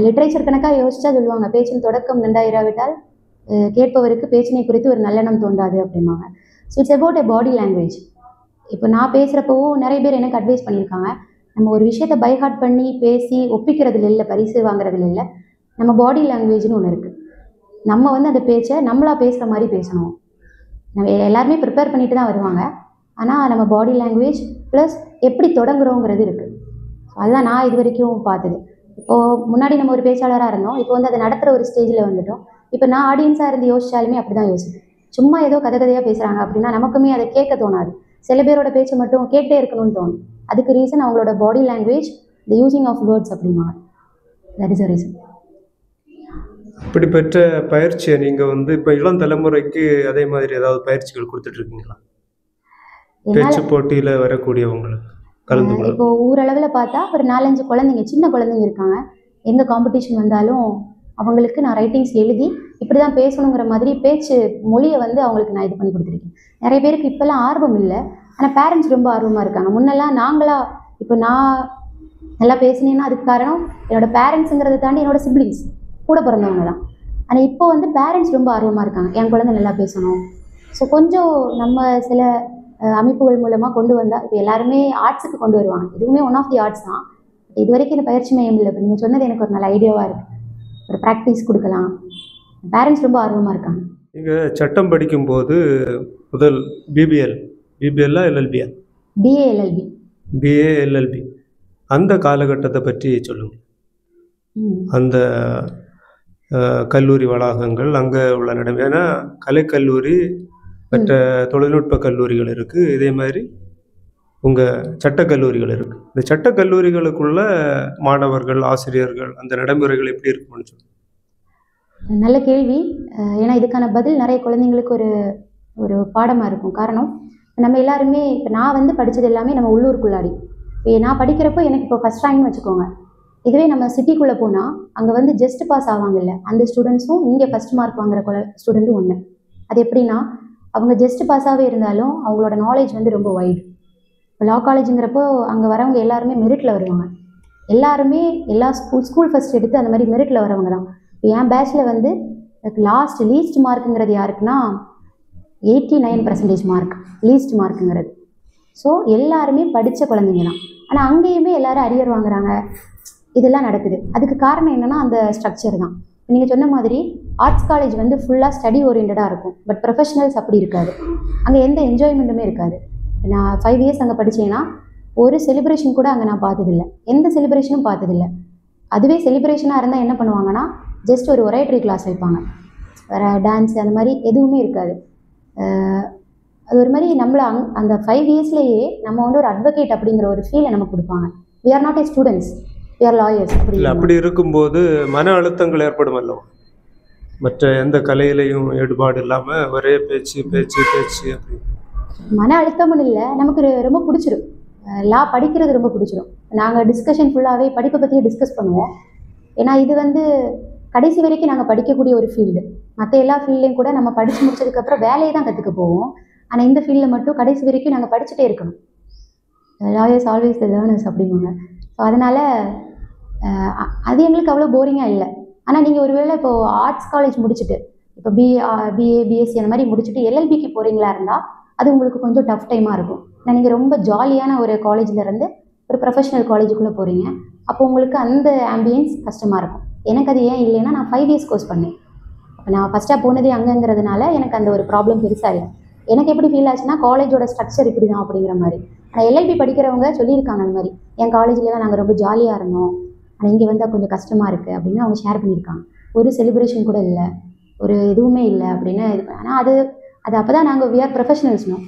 லிட்ரேச்சர் கணக்காக யோசிச்சா சொல்லுவாங்க, பேச்சின் தொடக்கம் நன்றாயிராவிட்டால் கேட்பவருக்கு பேச்சினை குறித்து ஒரு நல்லெண்ணம் தோன்றாது அப்படிம்பாங்க. So it's about a body language. இப்போ நான் பேசுகிறப்பவும் நிறைய பேர் எனக்கு அட்வைஸ் பண்ணியிருக்காங்க, நம்ம ஒரு விஷயத்தை பைஹார்ட் பண்ணி பேசி ஒப்பிக்கிறதுல இல்லை, பரிசு வாங்குறதுல இல்லை, நம்ம பாடி லாங்குவேஜ்னு ஒன்று இருக்குது. நம்ம வந்து அந்த பேச்சை நம்மளா பேசுகிற மாதிரி பேசணும். நம்ம எல்லாருமே ப்ரிப்பேர் பண்ணிட்டு தான் வருவாங்க, ஆனால் நம்ம பாடி லாங்குவேஜ் ப்ளஸ் எப்படி தொடங்குறோங்கிறது இருக்குது. அதுதான் நான் இது வரைக்கும் பார்த்தது. இப்போது முன்னாடி நம்ம ஒரு பேச்சாளராக இருந்தோம், இப்போ வந்து அதை நடத்துகிற ஒரு ஸ்டேஜில் வந்துட்டோம். இப்போ நான் ஆடியன்ஸாக இருந்து யோசிச்சாலுமே அப்படி தான் யோசிப்பேன். சும்மா ஏதோ கதை கதையாக பேசுகிறாங்க அப்படின்னா நமக்குமே அதை கேட்க தோணாது. சில பேரோட பேச்சு மட்டும் கேட்டே இருக்கணும்னு தோணும். அதுக்கு ரீசன் அவங்களோட body language, the using of words அப்படிம்பாங்க. That is a reason. இப்படிப்பட்ட பயிற்சியை நீங்கள் வந்து இப்போ இளம் தலைமுறைக்கு அதே மாதிரி ஏதாவது பயிற்சிகள் கொடுத்துட்ருக்கீங்களா? பேச்சு போட்டியில் வரக்கூடியவங்களுக்கு கலந்து கொள்ள. இப்போ ஊரளவில் பார்த்தா ஒரு 4-5 குழந்தைங்க, சின்ன குழந்தைங்க இருக்காங்க. எந்த காம்படிஷன் வந்தாலும் அவங்களுக்கு நான் ரைட்டிங்ஸ் எழுதி இப்படி தான் பேசணுங்கிற மாதிரி பேச்சு மொழியை வந்து அவங்களுக்கு நான் இது பண்ணி கொடுத்துருக்கேன். நிறைய பேருக்கு இப்போல்லாம் ஆர்வம் இல்லை, ஆனால் பேரண்ட்ஸ் ரொம்ப ஆர்வமாக இருக்காங்க. முன்னெல்லாம் நாங்களாக, இப்போ நான் நல்லா பேசினேன்னா அதுக்கு காரணம் என்னோடய பேரண்ட்ஸுங்கிறத தாண்டி என்னோடய சிப்ளிங்ஸ் கூட பிறந்தவங்க தான். ஆனால் இப்போ வந்து பேரண்ட்ஸ் ரொம்ப ஆர்வமாக இருக்காங்க, என் குழந்தை நல்லா பேசணும். ஸோ கொஞ்சம் நம்ம சில அமைப்புகள் மூலமாக கொண்டு வந்தால், இப்போ எல்லாருமே ஆர்ட்ஸுக்கு கொண்டு வருவாங்க, இதுவுமே ஒன் ஆஃப் தி ஆர்ட்ஸ் தான். இது வரைக்கும் இந்த பயிற்சி மையம் இல்லை. இப்போ நீங்கள் சொன்னது எனக்கு ஒரு நல்ல ஐடியாவாக இருக்குது. ஒரு ப்ராக்டிஸ் கொடுக்கலாம். பேரண்ட்ஸ் ரொம்ப ஆர்வமாக இருக்காங்க. நீங்கள் சட்டம் படிக்கும்போது முதல் பிபிஎல்லா எல்எல்பியா? பிஏஎல்எல்பி. பிஏஎல்எல்பி அந்த காலகட்டத்தை பற்றி சொல்லுங்கள். அந்த கல்லூரி வளாகங்கள் அங்கே உள்ள நடைமுறை, ஏன்னா கலைக்கல்லூரி மற்ற தொழில்நுட்ப கல்லூரிகள் இருக்குது, இதே மாதிரி உங்கள் சட்டக்கல்லூரிகள் இருக்குது. இந்த சட்டக்கல்லூரிகளுக்குள்ள மாணவர்கள், ஆசிரியர்கள், அந்த நடைமுறைகள் எப்படி இருக்குன்னு சொல்லுங்கள். நல்ல கேள்வி. ஏன்னா இதுக்கான பதில் நிறைய குழந்தைங்களுக்கு ஒரு பாடமாக இருக்கும். காரணம், நம்ம எல்லாருமே, இப்போ நான் வந்து படித்தது எல்லாமே நம்ம உள்ளூருக்குள்ளாடி. இப்போ நான் படிக்கிறப்போ எனக்கு இப்போ ஃபஸ்ட் ரேங்க்னு வச்சுக்கோங்க. இதுவே நம்ம சிட்டிக்குள்ளே போனால் அங்கே வந்து ஜஸ்ட் பாஸ் ஆவாங்கல்ல, அந்த ஸ்டூடெண்ட்ஸும் இங்கே ஃபஸ்ட் மார்க் வாங்குற ஸ்டூடெண்ட்டும் ஒன்று. அது எப்படின்னா, அவங்க ஜஸ்ட் பாஸாகவே இருந்தாலும் அவங்களோட நாலேஜ் வந்து ரொம்ப வைடு. இப்போ லா காலேஜுங்கிறப்போ அங்கே வரவங்க எல்லாருமே மெரிட்டில் வருவாங்க. எல்லாருமே எல்லா ஸ்கூல் ஃபஸ்ட் எடுத்து அந்த மாதிரி மெரிட்டில் வரவங்க தான். இப்போ என் பேட்சில் வந்து லீஸ்ட் மார்க்குங்கிறது யாருக்குன்னா 89% மார்க் லீஸ்ட் மார்க்குங்கிறது. ஸோ எல்லாருமே படித்த குழந்தைங்க தான். ஆனால் அங்கேயுமே எல்லோரும் அரியர் வாங்குறாங்க, இதெல்லாம் நடக்குது. அதுக்கு காரணம் என்னென்னா அந்த ஸ்ட்ரக்சர் தான். நீங்கள் சொன்ன மாதிரி ஆர்ட்ஸ் காலேஜ் வந்து ஃபுல்லாக ஸ்டடி ஓரியன்டாக இருக்கும், பட் ப்ரொஃபஷனல்ஸ் அப்படி இருக்காது. அங்கே எந்த என்ஜாய்மெண்ட்டுமே இருக்காது. நான் 5 இயர்ஸ் அங்கே படித்தேன்னா ஒரு செலிப்ரேஷன் கூட அங்கே நான் பார்த்ததில்லை, எந்த செலிப்ரேஷனும் பார்த்ததில்லை. அதுவே செலிப்ரேஷனாக இருந்தால் என்ன பண்ணுவாங்கன்னா, ஜஸ்ட் ஒரு ஒரேட்ரி கிளாஸ் வைப்பாங்க, வேறு டான்ஸ் அந்த மாதிரி எதுவுமே இருக்காது. அது ஒரு மாதிரி நம்மளை அந்த 5 இயர்ஸ்லேயே நம்ம வந்து ஒரு அட்வொகேட் அப்படிங்கிற ஒரு ஃபீலை நமக்கு கொடுப்பாங்க. We are not a students, we are lawyers. அப்படி இருக்கும்போது மன அழுத்தங்கள் ஏற்படும் அல்லவா? மற்ற எந்த கலையிலையும் ஈடுபாடு இல்லாமல் ஒரே பேச்சு பேச்சு பேச்சு அப்படி. மன அழுத்தம்னு இல்லை, நமக்கு ரொம்ப பிடிச்சிரும். லா படிக்கிறது ரொம்ப பிடிச்சிரும். நாங்கள் டிஸ்கஷன் ஃபுல்லாகவே படிப்பை பற்றியே டிஸ்கஸ் பண்ணுவோம். ஏன்னா இது வந்து கடைசி வரைக்கும் நாங்கள் படிக்கக்கூடிய ஒரு ஃபீல்டு. மற்ற எல்லா ஃபீல்ட்லேயும் கூட நம்ம படித்து முடிச்சதுக்கப்புறம் வேலையை தான் கற்றுக்க போவோம். ஆனால் இந்த ஃபீல்டில் மட்டும் கடைசி வரைக்கும் நாங்கள் படிச்சுட்டே இருக்கணும். லாயர்ஸ் ஆல்வேஸ் த லேர்னர்ஸ் அப்படிங்குவாங்க. ஸோ அதனால் அது எங்களுக்கு அவ்வளோ போரிங்காக இல்லை. ஆனால் நீங்கள் ஒருவேளை இப்போது ஆர்ட்ஸ் காலேஜ் முடிச்சுட்டு இப்போ பிஏ பிஎஸ்சி அந்த மாதிரி முடிச்சுட்டு எல்எல்பிக்கு போகிறீங்களா இருந்தால் அது உங்களுக்கு கொஞ்சம் டஃப் டைமாக இருக்கும். ஏன்னா நீங்கள் ரொம்ப ஜாலியான ஒரு காலேஜிலேருந்து ஒரு ப்ரொஃபஷனல் காலேஜுக்குள்ளே போகிறீங்க. அப்போ உங்களுக்கு அந்த ஆம்பியன்ஸ் கஷ்டமாக இருக்கும். எனக்கு அது ஏன் இல்லைன்னா, நான் 5 இயர்ஸ் கோர்ஸ் பண்ணேன். அப்போ நான் ஃபஸ்ட்டாக போனதே அங்கங்கிறதுனால எனக்கு அந்த ஒரு ப்ராப்ளம் பெருசாக இல்லை. எனக்கு எப்படி ஃபீல் ஆச்சுன்னா, காலேஜோட ஸ்ட்ரக்சர் இப்படி தான் அப்படிங்கிற மாதிரி. ஆனால் எல்எல்பி படிக்கிறவங்க சொல்லியிருக்காங்க அந்த மாதிரி, என் காலேஜில் தான் நாங்கள் ரொம்ப ஜாலியாக இருந்தோம், ஆனால் இங்கே வந்தால் கொஞ்சம் கஷ்டமாக இருக்குது அப்படின்னு அவங்க ஷேர் பண்ணியிருக்காங்க. ஒரு செலிப்ரேஷன் கூட இல்லை, ஒரு எதுவுமே இல்லை அப்படின்னு. ஆனால் அது அப்போ தான் நாங்கள் வி ஆர் ப்ரொஃபஷனல்ஸ்னோம்.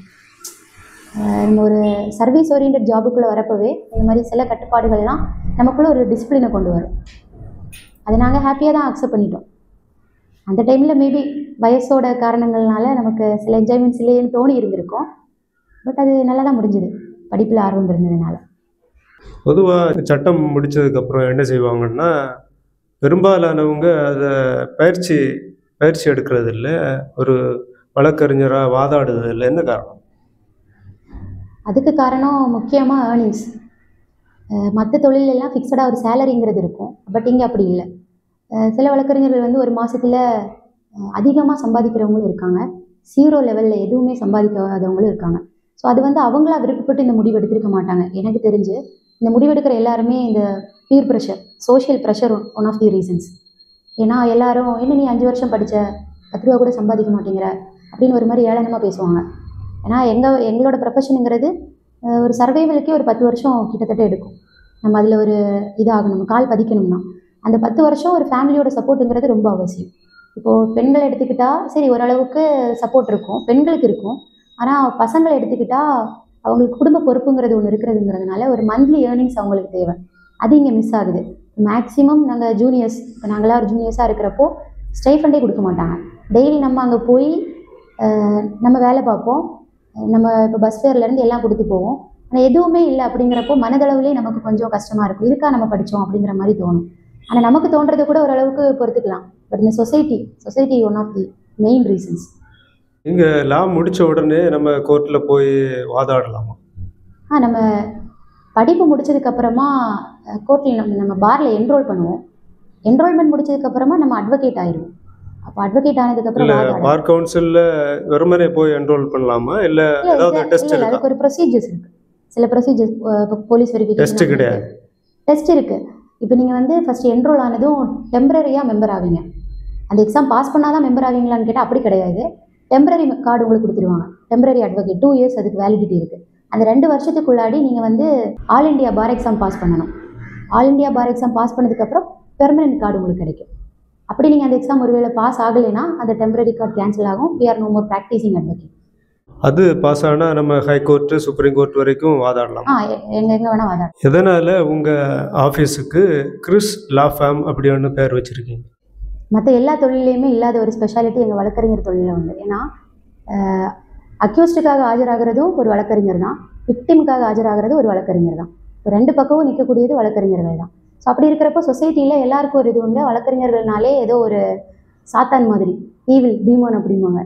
நம்ம ஒரு சர்வீஸ் ஓரியன்ட் ஜாபுக்குள்ளே வரப்போவே இந்த மாதிரி சில கட்டுப்பாடுகள்லாம் நமக்குள்ளே ஒரு டிசிப்ளினை கொண்டு வரும். அதை நாங்கள் ஹாப்பியாக தான் அக்செப்ட் பண்ணிட்டோம். அந்த டைமில் மேபி வயசோட காரணங்கள்னால நமக்கு சில என்ஜாய்மெண்ட்ஸ் இல்லைன்னு தோணி இருந்திருக்கும். பட் அது நல்லா தான் முடிஞ்சுது, படிப்பில் ஆர்வம் இருந்ததுனால. பொதுவாக சட்டம் முடித்ததுக்கப்புறம் என்ன செய்வாங்கன்னா, பெரும்பாலானவங்க அதை பயிற்சி எடுக்கிறது இல்லை, ஒரு வழக்கறிஞராக வாதாடுறது இல்லை. என்ன காரணம்? அதுக்கு காரணம் முக்கியமாக ஏர்னிங்ஸ். மற்ற தொழிலெல்லாம் ஃபிக்ஸடாக ஒரு சேலரிங்கிறது இருக்கும், பட் இங்கே அப்படி இல்லை. சில வழக்கறிஞர்கள் வந்து ஒரு மாதத்தில் அதிகமாக சம்பாதிக்கிறவங்களும் இருக்காங்க, 0 லெவலில் எதுவுமே சம்பாதிக்காதவங்களும் இருக்காங்க. ஸோ அது வந்து அவங்களா விருப்பப்பட்டு இந்த முடிவு எடுத்திருக்க மாட்டாங்க. எனக்கு தெரிஞ்சு இந்த முடிவெடுக்கிற எல்லாருமே இந்த peer pressure, social pressure one of the reasons. ஏன்னா எல்லாரும் என்ன நீ 5 வருஷம் படித்த 10 ரூபா கூட சம்பாதிக்க மாட்டேங்கிற அப்படின்னு ஒரு மாதிரி ஏளனமாக பேசுவாங்க. ஏன்னா எங்களோட ப்ரொஃபஷனுங்கிறது ஒரு சர்வைவலுக்கே ஒரு 10 வருஷம் கிட்டத்தட்ட எடுக்கும். நம்ம அதில் ஒரு இதாகணும், கால் பதிக்கணும்னா அந்த 10 வருஷம் ஒரு ஃபேமிலியோட சப்போர்ட்டுங்கிறது ரொம்ப அவசியம். இப்போது பெண்களை எடுத்துக்கிட்டால் சரி ஓரளவுக்கு சப்போர்ட் இருக்கும், பெண்களுக்கு இருக்கும். ஆனால் பசங்களை எடுத்துக்கிட்டால் அவங்களுக்கு குடும்ப பொறுப்புங்கிறது ஒன்று இருக்கிறதுங்கிறதுனால ஒரு மந்த்லி ஏர்னிங்ஸ் அவங்களுக்கு தேவை. அது இங்கே மிஸ் ஆகுது. மேக்ஸிமம் நாங்கள் ஜூனியர்ஸ், இப்போ நாங்களாம் ஒரு ஜூனியர்ஸாக இருக்கிறப்போ ஸ்டைஃபண்டே கொடுக்க மாட்டாங்க. டெய்லி நம்ம அங்கே போய் நம்ம வேலை பார்ப்போம், நம்ம இப்போ பஸ் ஃபேர்லேருந்து எல்லாம் கொடுத்து போவோம். ஆனால் எதுவுமே இல்லை அப்படிங்கிறப்போ மனதளவுலேயே நமக்கு கொஞ்சம் கஷ்டமாக இருக்கும். இதுக்காக நம்ம படித்தோம் அப்படிங்கிற மாதிரி தோணும். ஆனால் நமக்கு தோன்றது கூட ஓரளவுக்கு பொறுத்துக்கலாம். பட் இந்த society one of the main reasons. இங்கே லா முடித்த உடனே நம்ம கோர்ட்டில் போய் வாதாடலாமா? நம்ம படிப்பு முடிச்சதுக்கப்புறமா கோர்ட்டில் நம்ம பாரில் என்ரோல் பண்ணுவோம். என்ரோல்மெண்ட் முடிச்சதுக்கப்புறமா நம்ம அட்வொகேட் ஆயிடுவோம். அப்போ அட்வொகேட் ஆனதுக்கப்புறம் பார் கவுன்சிலில் வெறுமனே போய் என்ரோல் பண்ணலாமா? இல்லை ஏதாவது டெஸ்ட் இருக்கா? அதுக்கு ஒரு ப்ரொசீஜர்ஸ் இருக்குது. சில ப்ரொசீஜர்ஸ், இப்போ போலீஸ் வெரிஃபிகேஷன் டெஸ்ட் கிடையாது, டெஸ்ட் இருக்குது. இப்போ நீங்கள் வந்து ஃபஸ்ட்டு என்ரோல் ஆனதும் டெம்பரரியாக மெம்பர் ஆவீங்க. அந்த எக்ஸாம் பாஸ் பண்ணால் தான் மெம்பர் ஆவீங்களான்னு கேட்டால் அப்படி கிடையாது. டெம்பரரி கார்டு உங்களுக்கு கொடுத்துருவாங்க, டெம்பரரி அட்வொகேட். 2 இயர்ஸ் அதுக்கு வேலிடிட்டி இருக்குது. அந்த 2 வருஷத்துக்குள்ளாடி நீங்கள் வந்து ஆல் இண்டியா பார் எக்ஸாம் பாஸ் பண்ணணும். ஆல் இண்டியா பார் எக்ஸாம் பாஸ் பண்ணதுக்கப்புறம் பெர்மனன்ட் கார்டு உங்களுக்கு கிடைக்கும். அப்படி நீங்கள் அந்த எக்ஸாம் ஒருவேளை பாஸ் ஆகலைன்னா அந்த டெம்பரரி கார்டு கேன்சல் ஆகும். we are no more practicing advocate. அது பாஸ் ஆனால் நம்ம ஹைகோர்ட்டு சுப்ரீம் கோர்ட் வரைக்கும் வாதாடலாம். எங்கே வேணால் வாதாடலாம். எதனால் உங்கள் ஆஃபீஸுக்கு கிறிஸ் லா ஃபார்ம் அப்படின்னு பேர் வச்சுருக்கீங்க? மற்ற எல்லா தொழிலையுமே இல்லாத ஒரு ஸ்பெஷாலிட்டி எங்கள் வழக்கறிஞர் தொழிலில் உண்டு. ஏன்னா அக்யூஸ்டுக்காக ஆஜராகிறதும் ஒரு வழக்கறிஞர் தான், விக்டிமுக்காக ஆஜராகிறது ஒரு வழக்கறிஞர் தான். இப்போ 2 பக்கமும் நிற்கக்கூடியது வழக்கறிஞர்கள் தான். ஸோ அப்படி இருக்கிறப்போ சொசைட்டியில் எல்லாருக்கும் ஒரு இது உண்டு. வழக்கறிஞர்கள்னாலே ஏதோ ஒரு சாத்தான் மாதிரி, ஈவில் டீமோன் அப்படிம்பாங்க.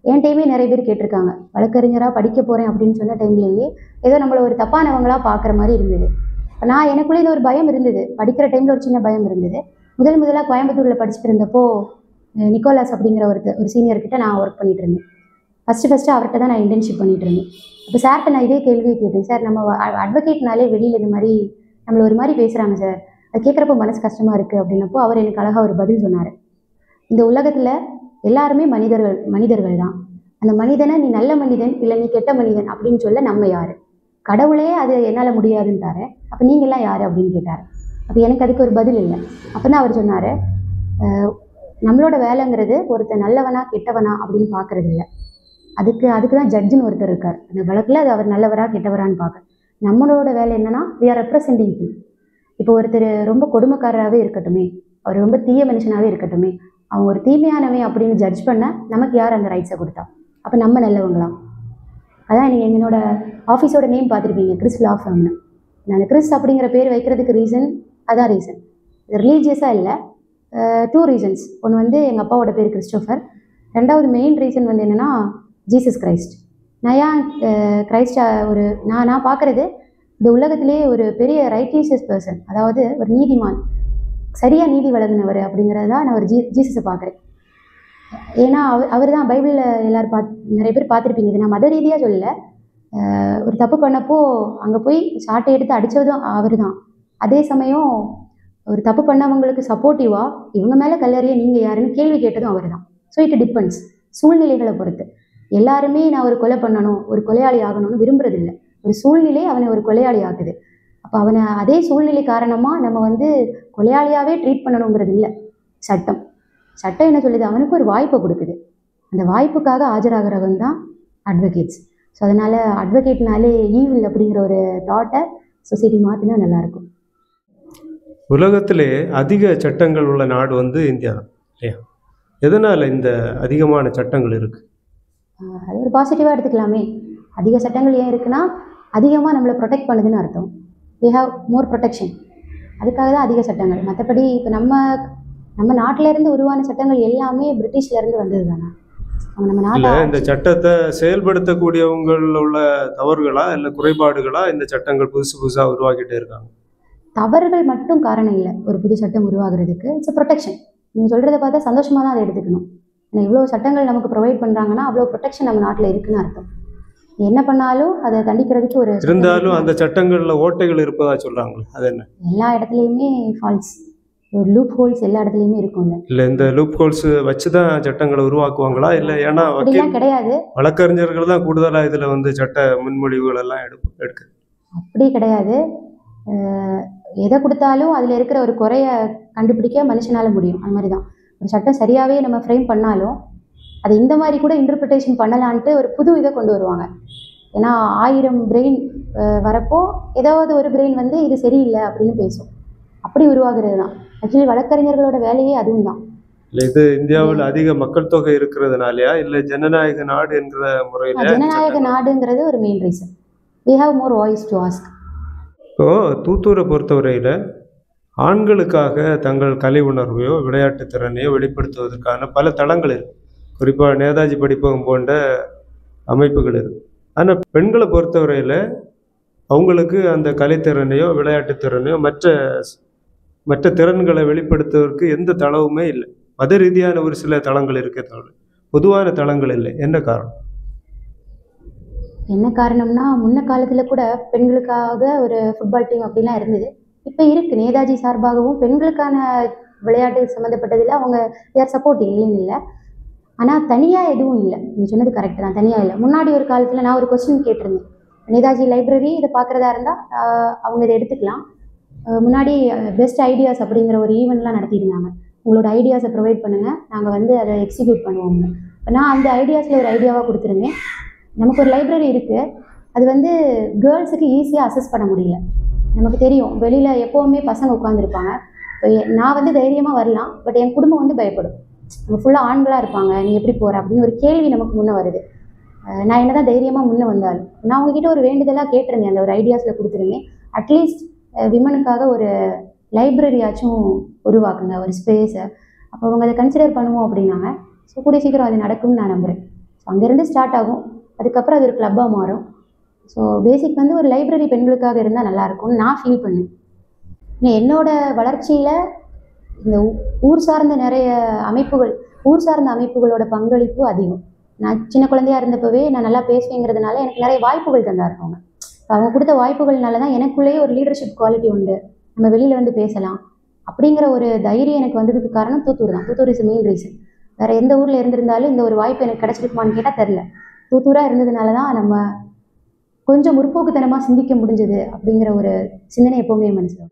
என் டைமே நிறைய பேர் கேட்டிருக்காங்க, வழக்கறிஞராக படிக்க போகிறேன் அப்படின்னு சொன்ன டைம்லேயே ஏதோ நம்மளை ஒரு தப்பானவங்களாக பார்க்குற மாதிரி இருந்தது. இப்போ நான் எனக்குள்ளே இது ஒரு பயம் இருந்தது, படிக்கிற டைமில் ஒரு சின்ன பயம் இருந்தது. முதலாக கோயம்புத்தூரில் படிச்சுட்டு இருந்தப்போ நிக்கோலாஸ் அப்படிங்கிற ஒரு சீனியர்கிட்ட நான் ஒர்க் பண்ணிட்டு இருந்தேன். ஃபஸ்ட்டு அவர்கிட்ட தான் நான் இன்டர்ன்ஷிப் பண்ணிட்டு இருந்தேன். இப்போ சார்கிட்ட நான் இதே கேள்வியை கேட்டேன், சார் நம்ம அட்வொகேட்னாலே வெளியில் இந்த மாதிரி நம்மளை ஒரு மாதிரி பேசுகிறாங்க சார், அது கேட்குறப்போ மனசு கஷ்டமாக இருக்குது அப்படின்னப்போ அவர் எனக்கு அழகாக ஒரு பதில் சொன்னார். இந்த உலகத்தில் எல்லாருமே மனிதர்கள் தான். அந்த மனிதனை நீ நல்ல மனிதன் இல்லை நீ கெட்ட மனிதன் அப்படின்னு சொல்ல நம்ம யார்? கடவுளே அது என்னால் முடியாதுன்ட்டாரு. அப்போ நீங்கள்லாம் யார் அப்படின்னு கேட்டார். அப்போ எனக்கு அதுக்கு ஒரு பதில் இல்லை. அப்போ தான் அவர் சொன்னார், நம்மளோட வேலைங்கிறது ஒருத்தர் நல்லவனா கெட்டவனா அப்படின்னு பார்க்குறது இல்லை, அதுக்கு தான் ஜட்ஜுன்னு ஒருத்தர் இருக்கார். அந்த வழக்கில் அது அவர் நல்லவரா கெட்டவரான்னு பார்க்க. நம்மளோட வேலை என்னென்னா we are representing him. இப்போ ஒருத்தர் ரொம்ப கொடுமைக்காரராகவே இருக்கட்டுமே, அவர் ரொம்ப தீய மனுஷனாகவே இருக்கட்டுமே, அவங்க ஒரு தீமையானவன் அப்படின்னு ஜட்ஜ் பண்ண நமக்கு யார் அந்த ரைட்ஸை கொடுத்தா? அப்போ நம்ம நல்லவங்களாம். அதான் நீங்கள் என்னோட ஆஃபீஸோட நேம் பார்த்துருப்பீங்க, கிறிஸ் லா ஃபார்ம்னு. நான் அந்த கிறிஸ் அப்படிங்கிற பேர் வைக்கிறதுக்கு ரீசன் அதான் ரீசன். இது ரிலீஜியஸாக இல்லை, 2 ரீசன்ஸ். ஒன்று வந்து எங்கள் அப்பாவோட பேர் கிறிஸ்டோஃபர். 2வது மெயின் ரீசன் வந்து என்னென்னா ஜீசஸ் கிரைஸ்ட். நான் ஏன் கிரைஸ்டா ஒரு நான் பார்க்குறது இந்த உலகத்திலே ஒரு பெரிய ரைட்டியஸ் பர்சன், அதாவது ஒரு நீதிமான், சரியாக நீதி வழங்கினவர் அப்படிங்கிறது தான் நான் ஒரு ஜீசஸை பார்க்குறேன். ஏன்னா அவர் தான் பைபிளில் எல்லோரும் நிறைய பேர் பார்த்துருப்பீங்க. இது நான் மத ரீதியாக சொல்லலை. ஒரு தப்பு பண்ணப்போ அங்கே போய் சாட்டை எடுத்து அடித்ததும் அவர் தான். அதே சமயம் ஒரு தப்பு பண்ணவங்களுக்கு சப்போர்ட்டிவாக இவங்க மேலே கல்லறிய நீங்கள் யாருன்னு கேள்வி கேட்டதும் அவர் தான். ஸோ இட் டிபெண்ட்ஸ், சூழ்நிலைகளை பொறுத்து. எல்லாருமே நான் ஒரு கொலை பண்ணணும், ஒரு கொலையாளி ஆகணும்னு விரும்புறதில்லை. ஒரு சூழ்நிலை அவனை ஒரு கொலையாளி ஆக்குது. அப்போ அவனை அதே சூழ்நிலை காரணமாக நம்ம வந்து கொலையாளியாகவே ட்ரீட் பண்ணணுங்கிறது இல்லை. சட்டம் என்ன சொல்லுது? அவனுக்கு ஒரு வாய்ப்பை கொடுக்குது. அந்த வாய்ப்புக்காக ஆஜராகிறவன் தான் அட்வொகேட்ஸ். ஸோ அதனால் அட்வொகேட்னாலே ஈவில் அப்படிங்கிற ஒரு தாட்டை சொசைட்டி மாற்றினா நல்லாயிருக்கும். உலகத்திலே அதிக சட்டங்கள் உள்ள நாடு வந்து இந்தியா தான் இல்லையா? எதனால் இந்த அதிகமான சட்டங்கள் இருக்குது? அது ஒரு பாசிட்டிவாக எடுத்துக்கலாமே. அதிக சட்டங்கள் ஏன் இருக்குன்னா அதிகமாக நம்மளை ப்ரொடெக்ட் பண்ணுதுன்னு அர்த்தம். we have more protection. அதுக்காக தான் அதிக சட்டங்கள். மற்றபடி இப்போ நம்ம நாட்டிலேருந்து உருவான சட்டங்கள் எல்லாமே பிரிட்டிஷ்லேருந்து வந்தது தானே. அவங்க நம்ம நாட்டில் இந்த சட்டத்தை செயல்படுத்தக்கூடியவங்கள் உள்ள தவறுகளா இல்லை குறைபாடுகளா இந்த சட்டங்கள் புதுசாக உருவாக்கிட்டே இருக்காங்க? தவறுகள் மட்டும் காரணம் இல்லை ஒரு புது சட்டம் உருவாகிறதுக்கு. It's protection. நீங்கள் சொல்கிறத பார்த்தா சந்தோஷமாக தான் அதை எடுத்துக்கணும். ஏன்னா இவ்வளோ சட்டங்கள் நமக்கு ப்ரொவைட் பண்ணுறாங்கன்னா அவ்வளோ ப்ரொடெக்ஷன் நம்ம நாட்டில் இருக்குன்னு அர்த்தம். என்ன பண்ணாலும் அதை தண்டிக்கிறதுக்கு ஒரு இருந்தாலும் அந்த சட்டங்கள்ல ஓட்டைகள் இருப்பதா சொல்றாங்க. அது என்ன? எல்லா இடத்துலையுமே ஃபால்ஸ், ஒரு லூப் ஹோல்ஸ் எல்லா இடத்துலையுமே இருக்கும்ல. இல்லை இந்த லூப் ஹோல்ஸ் வச்சு தான் சட்டங்களை உருவாக்குவாங்களா? இல்லை ஏன்னா அப்படிலாம் கிடையாது, வழக்கறிஞர்கள் தான் கூடுதலாக இதில் வந்து சட்ட முன்மொழிவுகள் எல்லாம் எடுக்கு. அப்படி கிடையாது. எதை கொடுத்தாலும் அதில் இருக்கிற ஒரு குறைய கண்டுபிடிக்க மனுஷனால் முடியும். அது மாதிரி தான் ஒரு சட்டம் சரியாகவே நம்ம ஃப்ரேம் பண்ணாலும் அது இந்த மாதிரி கூட இன்டர்பிரிட்டேஷன் பண்ணலான்ட்டு ஒரு புது இதை கொண்டு வருவாங்க. ஏன்னா 1000 பிரெயின் வரப்போ ஏதாவது ஒரு பிரெயின் வந்து இது சரியில்லை அப்படின்னு பேசும். அப்படி உருவாகிறது தான் ஆக்சுவலி வழக்கறிஞர்களோட வேலையே அதுவும் தான். இல்லை இது இந்தியாவில் அதிக மக்கள் தொகை இருக்கிறதுனாலயா இல்லை ஜனநாயக நாடு என்கிற முறையில்? ஜனநாயக நாடுங்கிறது ஒரு main reason. we have more voice to ask. இப்போது தூத்தூரை பொறுத்தவரையில் ஆண்களுக்காக தங்கள் கலை உணர்வையோ விளையாட்டு திறனையோ வெளிப்படுத்துவதற்கான பல தளங்கள் இருக்குது. குறிப்பாக நேதாஜி படிப்பகம் போன்ற அமைப்புகள் இருக்குது. ஆனால் பெண்களை பொறுத்தவரையில் அவங்களுக்கு அந்த கலைத்திறனையோ விளையாட்டு திறனையோ மற்ற திறன்களை வெளிப்படுத்துவதற்கு எந்த தளவுமே இல்லை. மத ரீதியான ஒரு சில தளங்கள் இருக்கே தவிர பொதுவான தளங்கள் இல்லை. என்ன காரணம்? என்ன காரணம்னா முன்ன காலத்தில் கூட பெண்களுக்காக ஒரு ஃபுட்பால் டீம் அப்படிலாம் இருந்தது. இப்போ இருக்குது, நேதாஜி சார்பாகவும் பெண்களுக்கான விளையாட்டு சம்மந்தப்பட்டதில் அவங்க தேர் சப்போர்ட்டிங் இல்லைன்னு இல்லை. ஆனால் தனியாக எதுவும் இல்லை. நீ சொன்னது கரெக்டு தான், தனியாக இல்லை. முன்னாடி ஒரு காலத்தில் நான் ஒரு கொஸ்டின் கேட்டிருந்தேன், நேதாஜி லைப்ரரி இதை பார்க்குறதா இருந்தால் அவங்க இதை எடுத்துக்கலாம். முன்னாடி பெஸ்ட் ஐடியாஸ் அப்படிங்கிற ஒரு ஈவெண்ட்லாம் நடத்தியிருந்தாங்க. உங்களோட ஐடியாஸை ப்ரொவைட் பண்ணுங்கள், நாங்கள் வந்து அதை எக்ஸிக்யூட் பண்ணுவோங்க. நான் அந்த ஐடியாஸில் ஒரு ஐடியாவாக கொடுத்துருந்தேன். நமக்கு ஒரு லைப்ரரி இருக்குது, அது வந்து கேர்ள்ஸுக்கு ஈஸியாக அசஸ் பண்ண முடியல. நமக்கு தெரியும் வெளியில் எப்போவுமே பசங்க உட்காந்துருப்பாங்க. நான் வந்து தைரியமாக வரலாம், பட் என் குடும்பம் வந்து பயப்படும். நம்ம ஃபுல்லாக ஆண்களாக இருப்பாங்க, நீ எப்படி போகிற அப்படின்னு ஒரு கேள்வி நமக்கு முன்னே வருது. நான் என்ன தான் தைரியமாக முன்னே வந்தாலும் நான் உங்ககிட்ட ஒரு வேண்டுதலாக கேட்டிருந்தேன், அந்த ஒரு ஐடியாஸில் கொடுத்துருந்தேன். அட்லீஸ்ட் விமனுக்காக ஒரு லைப்ரரியாச்சும் உருவாக்குங்க, ஒரு ஸ்பேஸை. அப்போ அவங்க அதை கன்சிடர் பண்ணுவோம் அப்படின்னாங்க. ஸோ கூடிய சீக்கிரம் அது நடக்கும்னு நான் நம்புகிறேன். ஸோ அங்கேருந்து ஸ்டார்ட் ஆகும், அதுக்கப்புறம் அது ஒரு கிளப்பாக மாறும். ஸோ பேசிக் வந்து ஒரு லைப்ரரி பெண்களுக்காக இருந்தால் நல்லாயிருக்கும்னு நான் ஃபீல் பண்ணேன். என்னோட வளர்ச்சியில் இந்த ஊர் சார்ந்த நிறைய அமைப்புகள், ஊர் சார்ந்த அமைப்புகளோட பங்களிப்பு அதிகம். நான் சின்ன குழந்தையாக இருந்தப்பவே நான் நல்லா பேசுவேங்கிறதுனால எனக்கு நிறைய வாய்ப்புகள் தந்தாருப்பாங்க. அவங்க கொடுத்த வாய்ப்புகள்னால தான் எனக்குள்ளேயே ஒரு லீடர்ஷிப் குவாலிட்டி உண்டு, நம்ம வெளியில் வந்து பேசலாம் அப்படிங்கிற ஒரு தைரியம் எனக்கு வந்ததுக்கு காரணம் தூத்தூர் தான். Thoothoor is main reason. வேறு எந்த ஊரில் இருந்திருந்தாலும் இந்த ஒரு வாய்ப்பு எனக்கு கிடச்சிருக்குமான்னு கேட்டால் தெரில. தூத்தூராக இருந்ததுனால தான் நம்ம கொஞ்சம் முற்போக்குத்தனமாக சிந்திக்க முடிஞ்சது அப்படிங்கிற ஒரு சிந்தனை எப்போவுமே மனசில்.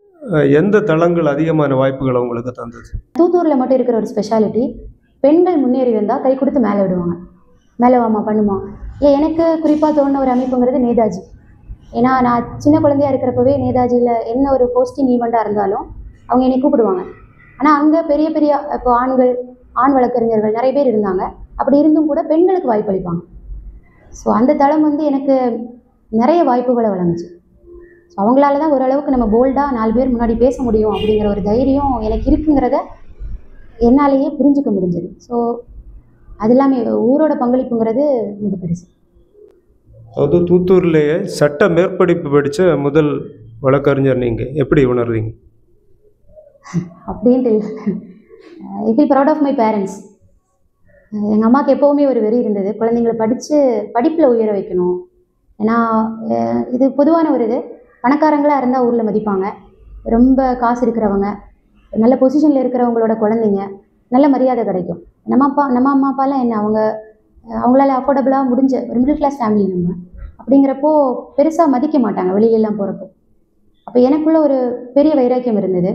எந்த தளங்கள் அதிகமான வாய்ப்புகள் உங்களுக்கு தந்தது? தூத்தூரில் மட்டும் இருக்கிற ஒரு ஸ்பெஷாலிட்டி, பெண்கள் முன்னேறி வந்தால் கை கொடுத்து மேலே விடுவாங்க. மேலே வாமா பண்ணுமா. எனக்கு குறிப்பாக தோணுன ஒரு அமைப்புங்கிறது நேதாஜி. ஏன்னா நான் சின்ன குழந்தையாக இருக்கிறப்பவே நேதாஜியில் என்ன ஒரு போஸ்டிங் ஈவெண்ட்டாக இருந்தாலும் அவங்க என்னை கூப்பிடுவாங்க. ஆனால் அங்கே பெரிய பெரிய இப்போ ஆண் வழக்கறிஞர்கள் நிறைய பேர் இருந்தாங்க. அப்படி இருந்தும் கூட பெண்களுக்கு வாய்ப்பு அளிப்பாங்க. ஸோ அந்த தளம் வந்து எனக்கு நிறைய வாய்ப்புகளை வழங்குச்சு. ஸோ அவங்களால தான் ஓரளவுக்கு நம்ம போல்டாக 4 பேர் முன்னாடி பேச முடியும் அப்படிங்கிற ஒரு தைரியம் எனக்கு இருக்குங்கிறத என்னாலேயே புரிஞ்சுக்க முடிஞ்சது. ஸோ அது இல்லாமல் ஊரோட பங்களிப்புங்கிறது மிக பெருசு. அதாவது தூத்தூர்லேயே சட்ட மேற்படிப்பு படித்த முதல் வழக்கறிஞர் நீங்கள், எப்படி உணர்றீங்க? அப்படின்ட்டு இல்லை, I feel proud of my parents. எங்கள் அம்மாவுக்கு எப்போவுமே ஒரு வெறி இருந்தது, குழந்தைங்களை படிப்பில் உயர வைக்கணும். ஏன்னா இது பொதுவான ஒரு இது, பணக்காரங்களாக இருந்தால் ஊரில் மதிப்பாங்க, ரொம்ப காசு இருக்கிறவங்க நல்ல பொசிஷனில் இருக்கிறவங்களோட குழந்தைங்க நல்ல மரியாதை கிடைக்கும். நம்ம அம்மா அப்பாலாம் என்ன, அவங்களால அஃபோர்டபுளாக முடிஞ்ச ஒரு மிடில் கிளாஸ் ஃபேமிலி நம்ம. அப்படிங்கிறப்போ பெருசாக மதிக்க மாட்டாங்க வெளியெல்லாம் போகிறப்போ. அப்போ எனக்குள்ள ஒரு பெரிய வைராக்கியம் இருந்தது,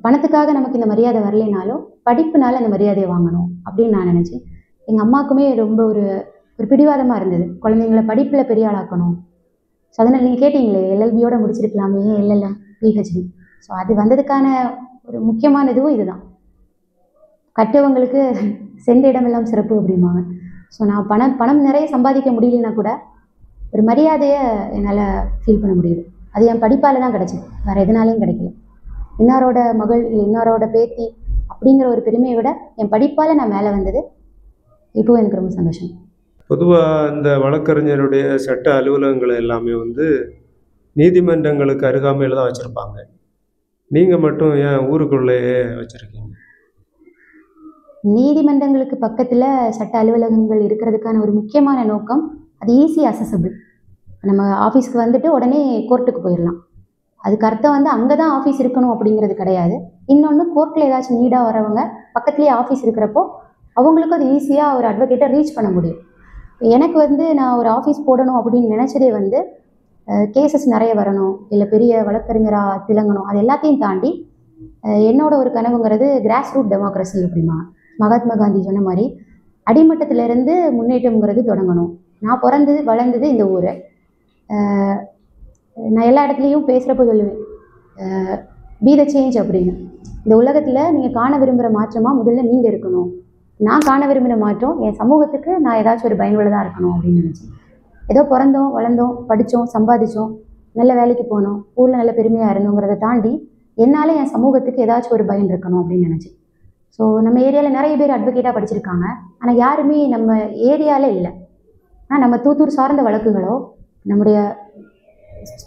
பணத்துக்காக நமக்கு இந்த மரியாதை வரலைனாலும் படிப்புனால அந்த மரியாதையை வாங்கணும் அப்படின்னு நான் நினச்சேன். எங்கள் அம்மாவுக்குமே ரொம்ப ஒரு பிடிவாதமாக இருந்தது, குழந்தைங்கள படிப்பில் பெரிய ஆளாக்கணும். ஸோ அதனால் நீங்கள் கேட்டிங்களே எல்எல்பியோட முடிச்சிருக்கலாமே, எல்எல்எம், பிஹெச்டி. ஸோ அது வந்ததுக்கான ஒரு முக்கியமான இதுவும் இதுதான், கற்றவங்களுக்கு சென்ற இடமெல்லாம் சிறப்பு அப்படிம்பாங்க. ஸோ நான் பணம் நிறைய சம்பாதிக்க முடியலன்னா கூட ஒரு மரியாதையை என்னால் ஃபீல் பண்ண முடியுது. அது என் படிப்பால் தான் கிடச்சிது, வேறு எதனாலையும் கிடைக்கல. இன்னாரோட மகள் இல்லை இன்னாரோட பேத்தி அப்படிங்கிற ஒரு பெருமையை விட என் படிப்பால் நான் மேலே வந்தது இப்போவும் எனக்கு ரொம்ப சந்தோஷம். பொதுவாக இந்த வழக்கறிஞருடைய சட்ட அலுவலகங்கள் எல்லாமே வந்து நீதிமன்றங்களுக்கு அருகாமையில் தான் வச்சுருப்பாங்க. நீங்கள் மட்டும் ஏன் ஊருக்குள்ளேயே வச்சுருக்கீங்க? நீதிமன்றங்களுக்கு பக்கத்தில் சட்ட அலுவலகங்கள் இருக்கிறதுக்கான ஒரு முக்கியமான நோக்கம் அது ஈஸி அசசபிள். நம்ம ஆஃபீஸ்க்கு வந்துட்டு உடனே கோர்ட்டுக்கு போயிடலாம். அதுக்கு அர்த்தம் வந்து அங்கே தான் ஆஃபீஸ் இருக்கணும் அப்படிங்கிறது கிடையாது. இன்னொன்று, கோர்ட்டில் ஏதாச்சும் நீடாக வரவங்க பக்கத்துலேயே ஆஃபீஸ் இருக்கிறப்போ அவங்களுக்கும் அது ஈஸியாக ஒரு அட்வொகேட்டை ரீச் பண்ண முடியும். எனக்கு வந்து நான் ஒரு ஆஃபீஸ் போடணும் அப்படின்னு நினச்சதே வந்து கேசஸ் நிறைய வரணும், இல்லை பெரிய வழக்கறிஞராக திளங்கணும், அது எல்லாத்தையும் தாண்டி என்னோட ஒரு கனவுங்கிறது கிராஸ் ரூட் டெமோக்ரஸி அப்படிமா. மகாத்மா காந்தி சொன்ன மாதிரி அடிமட்டத்திலேருந்து முன்னேற்றம்ங்கிறது தொடங்கணும். நான் பிறந்தது வளர்ந்தது இந்த ஊர். நான் எல்லா இடத்துலையும் பேசுகிறப்போ சொல்லுவேன், பி த சேஞ்ச் அப்படின்னு. இந்த உலகத்தில் நீங்கள் காண விரும்புகிற மாற்றமாக முதல்ல நீங்கள் இருக்கணும். நான் காண விரும்பின மாற்றம் என் சமூகத்துக்கு நான் ஏதாச்சும் ஒரு பயனுள்ளதாக இருக்கணும் அப்படின்னு நினச்சேன். ஏதோ பிறந்தோம், வளர்ந்தோம், படித்தோம், சம்பாதிச்சோம், நல்ல வேலைக்கு போனோம், ஊரில் நல்ல பெருமையாக இருந்தோங்கிறத தாண்டி என்னால் என் சமூகத்துக்கு ஏதாச்சும் ஒரு பயன் இருக்கணும் அப்படின்னு நினச்சேன். ஸோ நம்ம ஏரியாவில் நிறைய பேர் அட்வொகேட்டாக படிச்சிருக்காங்க, ஆனால் யாருமே நம்ம ஏரியாவில் இல்லை. ஆனால் நம்ம தூத்தூர் சார்ந்த வழக்குகளோ நம்முடைய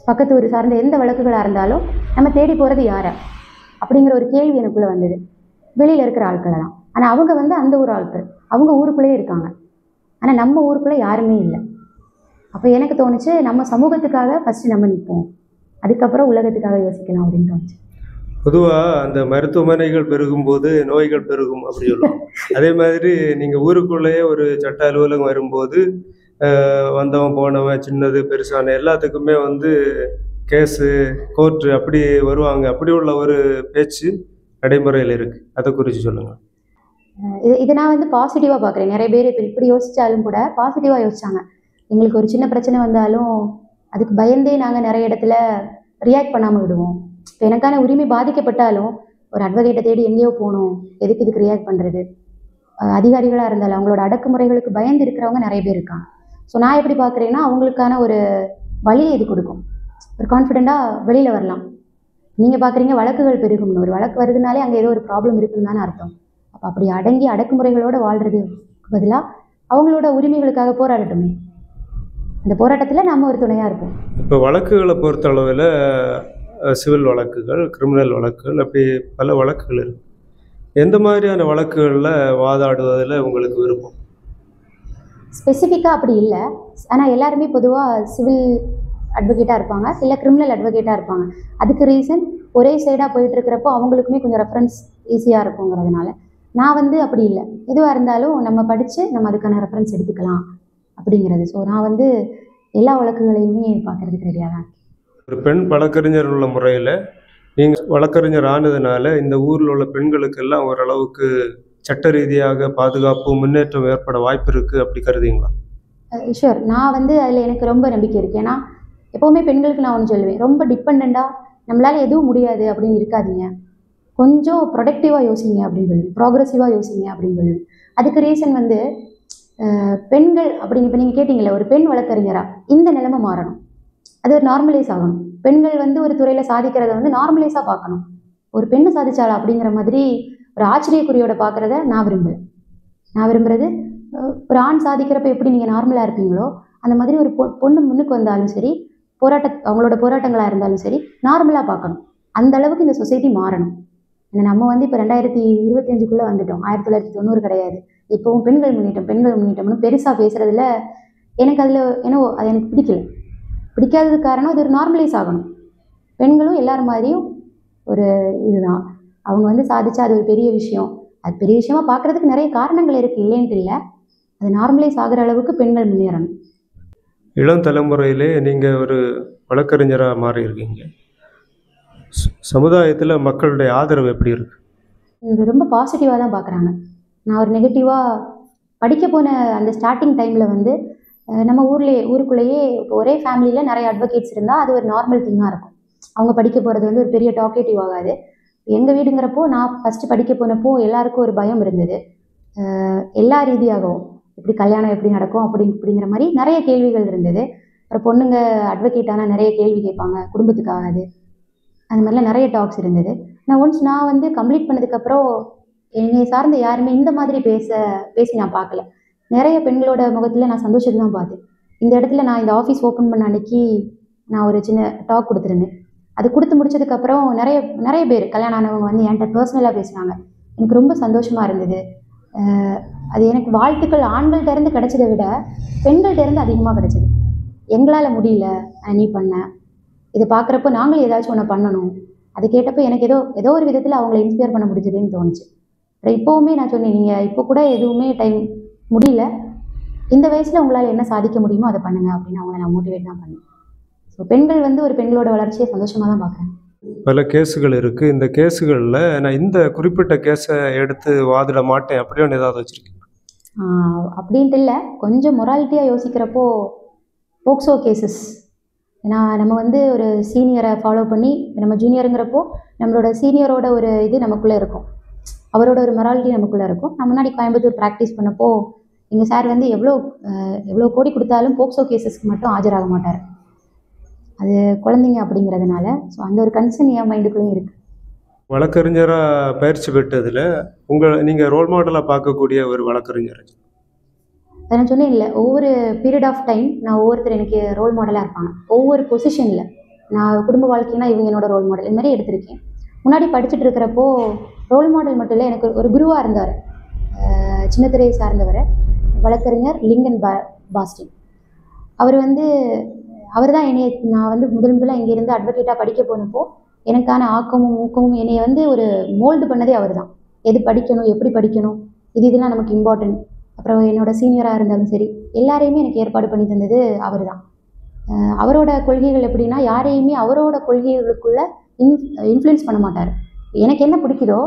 பக்கத்து ஊர் சார்ந்த எந்த வழக்குகளாக இருந்தாலும் நம்ம தேடி போகிறது யாரை அப்படிங்கிற ஒரு கேள்வி எனக்குள்ளே வந்தது. வெளியில் இருக்கிற ஆட்களை தான். ஆனால் அவங்க வந்து அந்த ஊர் ஆட்கள், அவங்க ஊருக்குள்ளேயே இருக்காங்க. ஆனால் நம்ம ஊருக்குள்ளே யாருமே இல்லை. அப்போ எனக்கு தோணுச்சு, நம்ம சமூகத்துக்காக ஃபஸ்ட்டு நம்ம நிற்போம், அதுக்கப்புறம் உலகத்துக்காக யோசிக்கலாம் அப்படின்னு தோணுச்சு. பொதுவாக அந்த மருத்துவமனைகள் பெருகும்போது நோய்கள் பெருகும் அப்படி சொல்லுவோம். அதே மாதிரி நீங்கள் ஊருக்குள்ளேயே ஒரு சட்ட அலுவலகம் வரும்போது வந்தவன் போனவன் சின்னது பெருசான எல்லாத்துக்குமே வந்து கேஸு கோர்ட்டு அப்படி வருவாங்க. அப்படி உள்ள ஒரு பேச்சு நடைமுறையில் இருக்குது. அதை குறித்து சொல்லுங்கள். இது நான் வந்து பாசிட்டிவாக பார்க்குறேன். நிறைய பேர் இப்போ இப்படி யோசித்தாலும் கூட பாசிட்டிவாக யோசிச்சாங்க. எங்களுக்கு ஒரு சின்ன பிரச்சனை வந்தாலும் அதுக்கு பயந்தே நாங்கள் நிறைய இடத்துல ரியாக்ட் பண்ணாமல் விடுவோம். இப்போ எனக்கான உரிமை பாதிக்கப்பட்டாலும் ஒரு அட்வொகேட்டை தேடி எங்கேயோ போகணும், எதுக்கு இதுக்கு ரியாக்ட் பண்ணுறது. அதிகாரிகளாக இருந்தாலும் அவங்களோட அடக்குமுறைகளுக்கு பயந்து இருக்கிறவங்க நிறைய பேர் இருக்காங்க. ஸோ நான் எப்படி பார்க்குறேன்னா, அவங்களுக்கான ஒரு வழியை இது கொடுக்கும். ஒரு கான்ஃபிடெண்ட்டாக வெளியில் வரலாம். நீங்கள் பார்க்குறீங்க வழக்குகள் பெருகும்னு. ஒரு வழக்கு வருதுனாலே அங்கே ஏதோ ஒரு ப்ராப்ளம் இருக்குன்னு தானே அர்த்தம். அப்போ அப்படி அடங்கி அடக்குமுறைகளோடு வாழ்கிறதுக்கு பதிலாக அவங்களோட உரிமைகளுக்காக போராடட்டுமே. அந்த போராட்டத்தில் நம்ம ஒரு துணையாக இருப்போம். இப்போ வழக்குகளை பொறுத்த அளவில் சிவில் வழக்குகள், கிரிமினல் வழக்குகள், அப்படி பல வழக்குகள் இருக்குது. எந்த மாதிரியான வழக்குகளில் வாதாடுவதில் உங்களுக்கு விருப்பம்? ஸ்பெசிஃபிக்காக அப்படி இல்லை. ஆனால் எல்லாருமே பொதுவாக சிவில் அட்வொகேட்டாக இருப்பாங்க, இல்லை கிரிமினல் அட்வொகேட்டாக இருப்பாங்க. அதுக்கு ரீசன் ஒரே சைடாக போயிட்டுருக்கிறப்போ அவங்களுக்குமே கொஞ்சம் ரெஃபரன்ஸ் ஈஸியாக இருக்குங்கிறதுனால. நான் வந்து அப்படி இல்லை, எதுவாக இருந்தாலும் நம்ம படித்து நம்ம அதுக்கான ரெஃபரன்ஸ் எடுத்துக்கலாம் அப்படிங்கிறது. ஸோ நான் வந்து எல்லா வழக்குகளையுமே பார்க்குறதுக்கு ரெடியாக தான் இருக்கேன். ஒரு பெண் வழக்கறிஞர் உள்ள முறையில் நீங்கள் வழக்கறிஞர் ஆனதுனால இந்த ஊரில் உள்ள பெண்களுக்கெல்லாம் ஓரளவுக்கு சட்ட ரீதியாக பாதுகாப்பு முன்னேற்றம் ஏற்பட வாய்ப்பு இருக்குது அப்படி கருதிங்களா? ஷுவர். நான் வந்து அதில் எனக்கு ரொம்ப நம்பிக்கை இருக்குது. ஏன்னா எப்போவுமே பெண்களுக்கு நான் ஒன்று சொல்லுவேன், ரொம்ப டிபெண்ட்டாக நம்மளால் எதுவும் முடியாது அப்படின்னு இருக்காதீங்க, கொஞ்சம் ப்ரொடக்டிவாக யோசிங்க அப்படின்னு சொல்லுவேன், ப்ராக்ரெசிவாக யோசிங்க அப்படின்னு சொல்லுவேன். அதுக்கு ரீசன் வந்து பெண்கள் அப்படின்னு இப்போ நீங்கள் கேட்டிங்களே, ஒரு பெண் வழக்கறிஞராக இந்த நிலைமை மாறணும், அது ஒரு நார்மலைஸ் ஆகணும். பெண்கள் வந்து ஒரு துறையில் சாதிக்கிறத வந்து நார்மலைஸாக பார்க்கணும். ஒரு பெண்ணு சாதிச்சாளா அப்படிங்கிற மாதிரி ஒரு ஆச்சரியக்குறியோட பார்க்குறத நான் விரும்புகிறது ஒரு ஆண் சாதிக்கிறப்ப எப்படி நீங்கள் நார்மலாக இருப்பீங்களோ அந்த மாதிரி ஒரு பொண்ணு முன்னுக்கு வந்தாலும் சரி, அவங்களோட போராட்டங்களாக இருந்தாலும் சரி, நார்மலாக பார்க்கணும். அந்த அளவுக்கு இந்த சொசைட்டி மாறணும். ஏன்னா நம்ம வந்து இப்போ 2025க்குள்ளே வந்துட்டோம், 1990 கிடையாது. இப்போவும் பெண்கள் முன்னேற்றம்னு பெருசாக பேசுகிறதுல எனக்கு அதில் அது எனக்கு பிடிக்காததுக்கு காரணம் அது ஒரு நார்மலைஸ் ஆகணும். பெண்களும் எல்லாரும் மாதிரியும் ஒரு இதுதான், அவங்க வந்து சாதிச்சா அது ஒரு பெரிய விஷயம். அது பெரிய விஷயமா பார்க்குறதுக்கு நிறைய காரணங்கள் இருக்குது, இல்லைன்ட்டு இல்லை. அது நார்மலைஸ் ஆகிற அளவுக்கு பெண்கள் முன்னேறணும். இளம் தலைமுறையிலே நீங்கள் ஒரு வழக்கறிஞராக மாறி இருக்கீங்க. சமுதாயத்தில் மக்களுடைய ஆதரவு எப்படி இருக்குது? ரொம்ப பாசிட்டிவாக தான் பார்க்குறாங்க. நான் ஒரு நெகட்டிவாக படிக்க போன அந்த ஸ்டார்டிங் டைமில் வந்து நம்ம ஊருக்குள்ளேயே இப்போ ஒரே ஃபேமிலியில் நிறைய அட்வொகேட்ஸ் இருந்தால் அது ஒரு நார்மல் திங்காக இருக்கும். அவங்க படிக்க போகிறது வந்து ஒரு பெரிய டாக்கேட்டிவ் ஆகாது. எங்கள் வீடுங்கிறப்போ நான் ஃபஸ்ட்டு படிக்க போனப்போ எல்லாருக்கும் ஒரு பயம் இருந்தது. எல்லா ரீதியாகவும் இப்படி கல்யாணம் எப்படி நடக்கும் அப்படிங்கிற மாதிரி நிறைய கேள்விகள் இருந்தது. அப்புறம் பொண்ணுங்க அட்வொகேட் ஆனால் நிறைய கேள்வி கேட்பாங்க, குடும்பத்துக்காகாது, அந்த மாதிரிலாம் நிறைய டாக்ஸ் இருந்தது. நான் வந்து கம்ப்ளீட் பண்ணதுக்கப்புறம் என்னை சார்ந்த யாருமே இந்த மாதிரி பேசி நான் பார்க்கல. நிறைய பெண்களோட முகத்தில் நான் சந்தோஷத்தை தான் பார்த்தேன். இந்த இடத்துல நான் இந்த ஆஃபீஸ் ஓப்பன் பண்ண அன்னைக்கு நான் ஒரு சின்ன டாக் கொடுத்துருந்தேன். அது கொடுத்து முடிச்சதுக்கப்புறம் நிறைய பேர் கல்யாணம் ஆனவங்க வந்து என்கிட்ட பர்சனலாக பேசினாங்க. எனக்கு ரொம்ப சந்தோஷமாக இருந்தது. அது எனக்கு வாழ்த்துக்கள் ஆண்கள்கிட்ட இருந்து கிடைச்சதை விட பெண்கள்கிட்ட இருந்து அதிகமாக கிடைச்சிது. எங்களால் முடியல, நீ பண்ண, இதை பார்க்குறப்போ நாங்களும் ஏதாச்சும் ஒன்று பண்ணணும். அது கேட்டப்போ எனக்கு ஏதோ ஒரு விதத்தில் அவங்கள இன்ஸ்பயர் பண்ண முடிஞ்சதுன்னு தோணுச்சு. அப்புறம் இப்போவுமே நான் சொன்னேன், நீங்கள் இப்போ கூட எதுவுமே டைம் முடியல, இந்த வயசில் உங்களால் என்ன சாதிக்க முடியுமோ அதை பண்ணுங்கள் அப்படின்னு அவங்கள நான் மோட்டிவேட் தான் பண்ணேன். ஸோ பெண்கள் வந்து ஒரு பெண்களோட வளர்ச்சியை சந்தோஷமாக தான் பார்க்குறேன். பல கேஸுகள் இருக்குது. இந்த கேஸுகளில் நான் இந்த குறிப்பிட்ட கேஸை எடுத்து வாதிட மாட்டேன் அப்படின்னு ஏதாவது வச்சுருக்கேன்? அப்படின்ட்டு இல்லை, கொஞ்சம் மொராலிட்டியாக யோசிக்கிறப்போ போக்சோ கேசஸ். ஏன்னா நம்ம வந்து ஒரு சீனியரை ஃபாலோ பண்ணி நம்ம ஜூனியருங்கிறப்போ நம்மளோட சீனியரோட ஒரு இது நமக்குள்ளே இருக்கும், அவரோட ஒரு மொராலிட்டி நமக்குள்ளே இருக்கும். நான் முன்னாடி கோயம்புத்தூர் ப்ராக்டிஸ் பண்ணப்போ எங்கள் சார் வந்து எவ்வளோ கோடி கொடுத்தாலும் போக்சோ கேசஸ்க்கு மட்டும் ஆஜராக மாட்டார். அது குழந்தைங்க அப்படிங்கிறதுனால. ஸோ அந்த ஒரு கன்சர்ன் என் மைண்டுக்குள்ளேயும் இருக்குது. வழக்கறிஞராக பயிற்சி பெற்றதில் நீங்கள் ரோல் மாடலாக பார்க்கக்கூடிய ஒரு வழக்கறிஞர்? அதை நான் சொன்னேன் இல்லை, ஒவ்வொரு பீரியட் ஆஃப் டைம் நான் ஒவ்வொருத்தர் எனக்கு ரோல் மாடலாக இருப்பாங்க. ஒவ்வொரு பொசிஷனில் நான் குடும்ப வாழ்க்கைனா இவங்க என்னோட ரோல் மாடல், இது மாதிரி எடுத்திருக்கேன். முன்னாடி படிச்சுட்டு இருக்கிறப்போ ரோல் மாடல் மட்டும் இல்லை, எனக்கு ஒரு குருவாக இருந்தார். சின்னத்திரையை சார்ந்தவர் வழக்கறிஞர் லிங்கன் பாஸ்டின். அவர் தான் என்னை, நான் வந்து முதலாக இங்கேருந்து அட்வொகேட்டாக படிக்க போனப்போ எனக்கான ஆக்கமும் ஊக்கமும் என்னை வந்து ஒரு மோல்டு பண்ணதே அவர் தான். எது படிக்கணும், எப்படி படிக்கணும், இதெல்லாம் நமக்கு இம்பார்ட்டன்ட். அப்புறம் என்னோடய சீனியராக இருந்தாலும் சரி, எல்லாரையுமே எனக்கு ஏற்பாடு பண்ணி தந்தது அவர் தான். அவரோட கொள்கைகள் எப்படின்னா, யாரையுமே அவரோட கொள்கைகளுக்குள்ளே இன்ஃப்ளூயன்ஸ் பண்ண மாட்டார். எனக்கு என்ன பிடிக்குதோ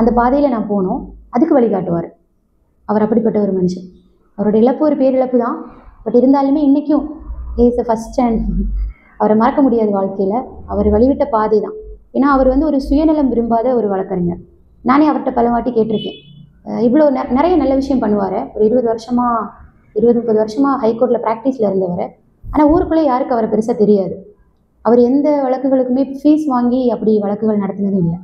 அந்த பாதையில் நான் போகணும், அதுக்கு வழிகாட்டுவார். அவர் அப்படிப்பட்ட ஒரு மனுஷன். அவரோட இழப்பு ஒரு பேரிழப்பு தான், பட் இருந்தாலுமே இன்றைக்கும் இஸ் ஃபஸ்ட் ஸ்டாண்ட். அவரை மறக்க முடியாது வாழ்க்கையில். அவர் வழிவிட்ட பாதை தான். ஏன்னா அவர் வந்து ஒரு சுயநலம் விரும்பாத ஒரு வழக்கறிஞர். நானே அவர்கிட்ட பல வாட்டி கேட்டிருக்கேன். இவ்வளோ நிறைய நல்ல விஷயம் பண்ணுவார். ஒரு 20-30 வருஷமாக ஹைகோர்ட்டில் ப்ராக்டிஸில் இருந்தவர். ஆனால் ஊருக்குள்ளே யாருக்கு அவரை பெருசாக தெரியாது. அவர் எந்த வழக்குகளுக்குமே ஃபீஸ் வாங்கி அப்படி வழக்குகள் நடத்தினதும் இல்லை.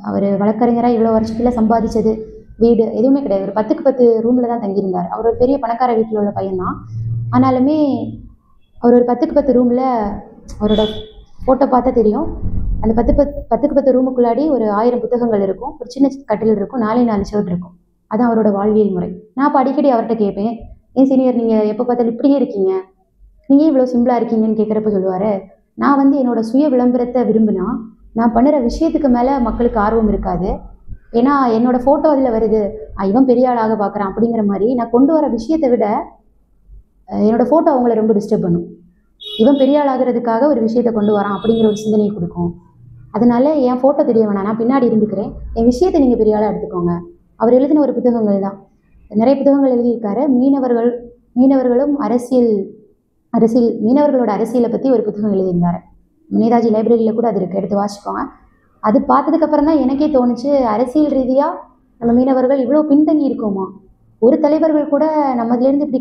அவர் வழக்கறிஞராக இவ்வளோ வருஷத்தில் சம்பாதிச்சது வீடு எதுவுமே கிடையாது. ஒரு 10க்கு 10 ரூமில் தான் தங்கியிருந்தார். அவர் ஒரு பெரிய பணக்கார வீட்டில் உள்ள பையன்தான். ஆனாலுமே அவர் ஒரு 10க்கு 10 ரூமில், அவரோட ஃபோட்டோ பார்த்தா தெரியும், அந்த 10க்கு 10 ரூமுக்குள்ளாடி ஒரு 1000 புத்தகங்கள் இருக்கும், ஒரு சின்ன கட்டில் இருக்கும், 4 ஷர்ட் இருக்கும். அதான் அவரோட வாழ்வியல் முறை. நான் இப்போ அடிக்கடி அவர்கிட்ட கேட்பேன், ஏன் சீனியர் நீங்கள் எப்போ பார்த்தாலும் இப்படியே இருக்கீங்க, நீங்கள் இவ்வளோ சிம்பிளாக இருக்கீங்கன்னு கேட்குறப்ப சொல்லுவார், நான் வந்து என்னோட சுய விளம்பரத்தை விரும்பினா நான் பண்ணுற விஷயத்துக்கு மேலே மக்களுக்கு ஆர்வம் இருக்காது. ஏன்னா என்னோடய ஃபோட்டோ அதில் வருது, இவன் பெரிய ஆளாக பார்க்குறான் அப்படிங்கிற மாதிரி நான் கொண்டு வர விஷயத்தை விட என்னோடய ஃபோட்டோ அவங்கள ரொம்ப டிஸ்டர்ப் பண்ணும். இவன் பெரிய ஆளாகிறதுக்காக ஒரு விஷயத்தை கொண்டு வரான் அப்படிங்கிற ஒரு சிந்தனையை கொடுக்கும். அதனால என் ஃபோட்டோ தெரிய வேணாம், நான் பின்னாடி இருந்துக்கிறேன், என் விஷயத்தை நீங்கள் பெரிய ஆளாக எடுத்துக்கோங்க. அவர் எழுதின ஒரு புத்தகங்கள் தான், நிறைய புத்தகங்கள் எழுதியிருக்காரு. மீனவர்களும் மீனவர்களோட அரசியலை பற்றி ஒரு புத்தகம் எழுதியிருந்தார். நேதாஜி லைப்ரரியில் கூட அது இருக்குது, எடுத்து வாசிப்போங்க. அது பார்த்ததுக்கப்புறம் தான் எனக்கே தோணுச்சு, அரசியல் ரீதியாக நம்ம மீனவர்கள் இவ்வளோ பின்தங்கி இருக்கோமா? ஒரு தலைவர்கள் கூட நம்மதுலேருந்து இப்படி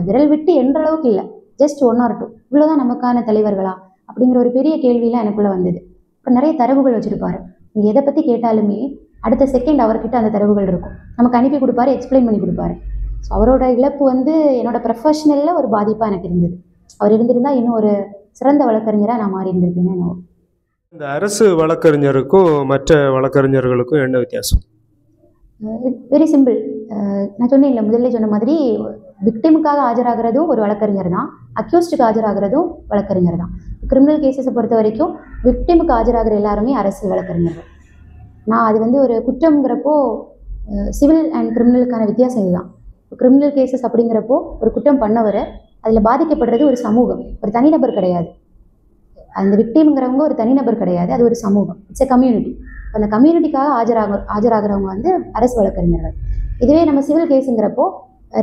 விரல் விட்டு என்ற அளவுக்கு இல்லை, ஜஸ்ட் 1 or 2 இவ்வளோதான் நமக்கான தலைவர்களா அப்படிங்கிற ஒரு பெரிய கேள்வியெலாம் எனக்குள்ளே வந்தது. இப்போ நிறைய தரவுகள் வச்சுருப்பாரு. நீங்கள் எதை பற்றி கேட்டாலுமே அடுத்த செகண்ட் அவர்கிட்ட அந்த தரவுகள் இருக்கும், நமக்கு அனுப்பி கொடுப்பாரு, எக்ஸ்பிளைன் பண்ணி கொடுப்பாரு. ஸோ அவரோட இழப்பு வந்து என்னோட ப்ரொஃபஷனலில் ஒரு பாதிப்பாக எனக்கு இருந்தது. அவர் இருந்திருந்தால் இன்னும் ஒரு சிறந்த வழக்கறிஞராக நான் மாறி இருந்திருப்பேன்னு என்னவோ. இந்த அரசு வழக்கறிஞருக்கும் மற்ற வழக்கறிஞர்களுக்கும் என்ன வித்தியாசம்? Very simple. நான் சொன்னேன் இல்லை, முதல்ல சொன்ன மாதிரி விக்டிமுக்காக ஆஜராகிறதும் ஒரு வழக்கறிஞர் தான், அக்யூஸ்டுக்கு ஆஜராகிறதும் வழக்கறிஞர் தான். கிரிமினல் கேசஸை பொறுத்த வரைக்கும் விக்டிமுக்கு ஆஜராகிற எல்லாருமே அரசு வழக்கறிஞர்கள். நான் அது வந்து ஒரு குற்றம்ங்கிறப்போ சிவில் அண்ட் கிரிமினலுக்கான வித்தியாசம் இதுதான். கிரிமினல் கேசஸ் அப்படிங்கிறப்போ ஒரு குற்றம் பண்ணவர், அதில் பாதிக்கப்படுறது ஒரு சமூகம், ஒரு தனிநபர் கிடையாது. அந்த விக்டிம்ங்கிறவங்க ஒரு தனிநபர் கிடையாது, அது ஒரு சமூகம், இட்ஸ் எ கம்யூனிட்டி. அந்த கம்யூனிட்டிக்காக ஆஜராகிறவங்க வந்து அரசு வழக்கறிஞர்கள். இதுவே நம்ம சிவில் கேஸுங்கிறப்போ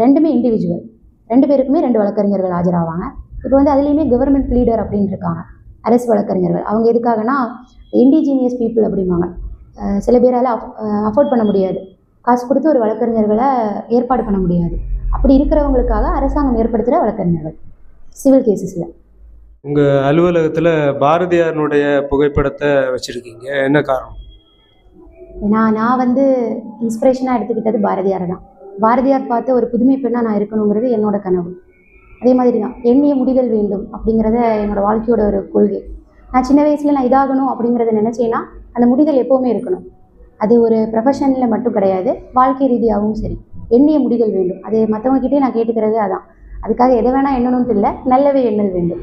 ரெண்டுமே இண்டிவிஜுவல், 2 பேருக்குமே 2 வழக்கறிஞர்கள் ஆஜராவாங்க. இப்போ வந்து அதுலேயுமே கவர்மெண்ட் ப்ளீடர் அப்படின்னு இருக்காங்க அரசு வழக்கறிஞர்கள். அவங்க எதுக்காகனா இண்டிஜீனியஸ் பீப்புள் அப்படிம்பாங்க. சில பேரால் அஃபோர்ட் பண்ண முடியாது, காசு கொடுத்து ஒரு வழக்கறிஞர்களை ஏற்பாடு பண்ண முடியாது. அப்படி இருக்கிறவங்களுக்காக அரசாங்கம் ஏற்படுத்துகிற வழக்கறிஞர்கள் சிவில் கேசஸில். உங்கள் அலுவலகத்தில் பாரதியாருடைய புகைப்படத்தை வச்சுருக்கீங்க, என்ன காரணம்? நான் வந்து இன்ஸ்பிரேஷனாக எடுத்துக்கிட்டது பாரதியார் தான். பாரதியார் பார்த்த ஒரு புதுமை பெண்ணாக நான் இருக்கணுங்கிறது என்னோட கனவு. அதே மாதிரி தான் எண்ணிய முடிதல் வேண்டும் அப்படிங்கிறத என்னோடய வாழ்க்கையோட ஒரு கொள்கை. நான் சின்ன வயசில் நான் இதாகணும் அப்படிங்கிறத நினச்சேன்னா அந்த முடிதல் எப்போவுமே இருக்கணும். அது ஒரு ப்ரொஃபஷனில் மட்டும் கிடையாது, வாழ்க்கை ரீதியாகவும் சரி. எண்ணிய முடிகள் வேண்டும். அது மற்றவங்ககிட்டே நான் கேட்டுக்கிறது அதான். அதுக்காக எதை வேணால் எண்ணணும்ட்டு இல்லை, நல்லவே எண்ணல் வேண்டும்.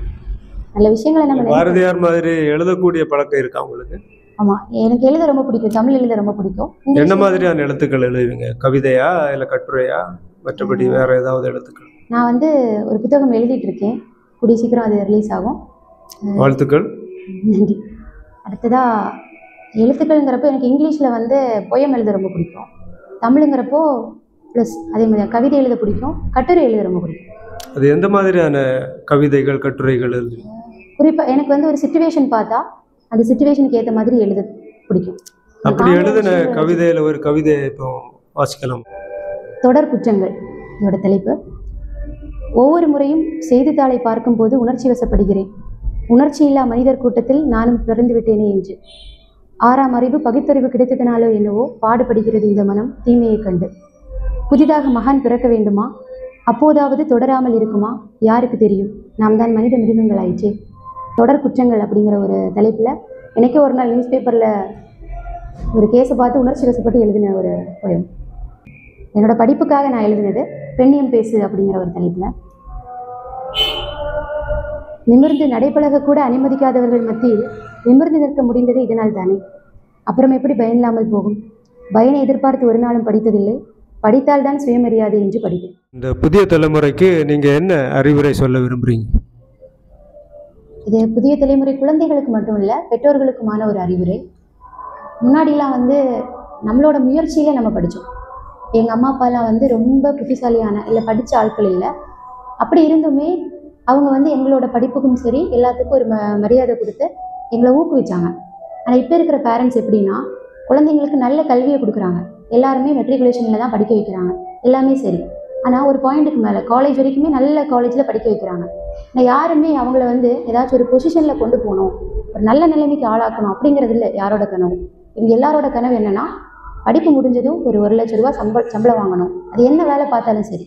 நல்ல விஷயங்களை நம்ம பாரதியார் மாதிரி எழுதக்கூடிய பழக்கம் இருக்கா உங்களுக்கு? ஆமாம், எனக்கு எழுத ரொம்ப பிடிக்கும். தமிழ் எழுத ரொம்ப பிடிக்கும். என்ன மாதிரியான எழுத்துக்கள் எழுதுவீங்க? கவிதையா இல்லை கட்டுரையா, மற்றபடி வேற ஏதாவது எழுத்துக்கள்? நான் வந்து ஒரு புத்தகம் எழுதிட்டு இருக்கேன், கூடிய சீக்கிரம் அது ரிலீஸ் ஆகும். வாழ்த்துக்கள். நன்றி. அடுத்ததாக எழுத்துக்கள்ங்கிறப்போ எனக்கு இங்கிலீஷில் வந்து பொயம் எழுத ரொம்ப பிடிக்கும். தமிழுங்கிறப்போ ப்ளஸ் அதே மாதிரி கவிதை எழுத பிடிக்கும், கட்டுரை எழுத ரொம்ப பிடிக்கும். அது எந்த மாதிரியான கவிதைகள் கட்டுரைகள் எழுதுவீங்க? குறிப்பாக எனக்கு வந்து ஒரு சிச்சுவேஷன் பார்த்தா அந்த சிச்சுவேஷனுக்கு ஏற்ற மாதிரி எழுத பிடிக்கும். அப்படி எழுதின கவிதையில் ஒரு கவிதையை இப்போ வாசிக்கலாம். தொடர் குற்றங்கள் இதோட தலைப்பு. ஒவ்வொரு முறையும் செய்தித்தாளை பார்க்கும்போது உணர்ச்சி வசப்படுகிறேன். உணர்ச்சியில்லா மனிதர் கூட்டத்தில் நானும் பிறந்து விட்டேனே என்று. 6ஆம் அறிவு பகுத்தறிவு கிடைத்ததனாலோ என்னவோ பாடுபடுகிறது இந்த மனம் தீமையை கண்டு. புதிதாக மகான் பிறக்க வேண்டுமா? அப்போதாவது தொடராமல் இருக்குமா? யாருக்கு தெரியும்? நாம் தான் மனித மிருகங்களாயிற்றே. தொடர் குற்றங்கள் அப்படிங்கிற ஒரு தலைப்பில் எனக்கே ஒரு நாள் நியூஸ் பேப்பரில் ஒரு கேஸை பார்த்து உணர்ச்சி வசப்பட்டு எழுதின ஒரு போயம். என்னோட படிப்புக்காக நான் எழுதினது. பெண்ணியம் பேசு அப்படிங்கிற ஒரு தலைப்பில். நிமிர்ந்து நடைபழக கூட அனுமதிக்காதவர்கள் மத்தியில் நிமிர்ந்து நிற்க முடிந்தது இதனால் தானே. அப்புறம் எப்படி பயன் இல்லாமல் போகும்? பயனை எதிர்பார்த்து ஒரு நாளும் படித்ததில்லை, படித்தால்தான் சுயமரியாதை என்று படித்தேன். இந்த புதிய தலைமுறைக்கு நீங்கள் என்ன அறிவுரை சொல்ல விரும்புகிறீங்க? இது புதிய தலைமுறை குழந்தைகளுக்கு மட்டும் இல்லை, பெற்றோர்களுக்குமான ஒரு அறிவுரை. முன்னாடிலாம் வந்து நம்மளோட முயற்சியில் நம்ம படித்தோம். எங்கள் அம்மா அப்பாலாம் வந்து ரொம்ப புத்திசாலியான இல்லை படித்த ஆட்கள் இல்லை. அப்படி இருந்துமே அவங்க வந்து எங்களோட படிப்புக்கும் சரி எல்லாத்துக்கும் ஒரு மரியாதை கொடுத்து எங்களை ஊக்குவிச்சாங்க. ஆனால் இப்போ இருக்கிற பேரண்ட்ஸ் எப்படின்னா, குழந்தைங்களுக்கு நல்ல கல்வியை கொடுக்குறாங்க, எல்லாருமே மெட்ரிகுலேஷனில் தான் படிக்க வைக்கிறாங்க, எல்லாமே சரி. ஆனால் ஒரு பாயிண்ட்டுக்கு மேலே காலேஜ் வரைக்குமே நல்ல காலேஜில் படிக்க வைக்கிறாங்க. ஆனால் யாருமே அவங்கள வந்து ஏதாச்சும் ஒரு பொசிஷனில் கொண்டு போகணும், ஒரு நல்ல நிலைமைக்கு ஆளாக்கணும் அப்படிங்கிறது இல்லை யாரோட கனவு. இவங்க எல்லாரோட கனவு என்னென்னா, படிப்பு முடிஞ்சதும் ஒரு 1 லட்ச ரூபா சம்பளம் வாங்கணும். அது என்ன வேலை பார்த்தாலும் சரி.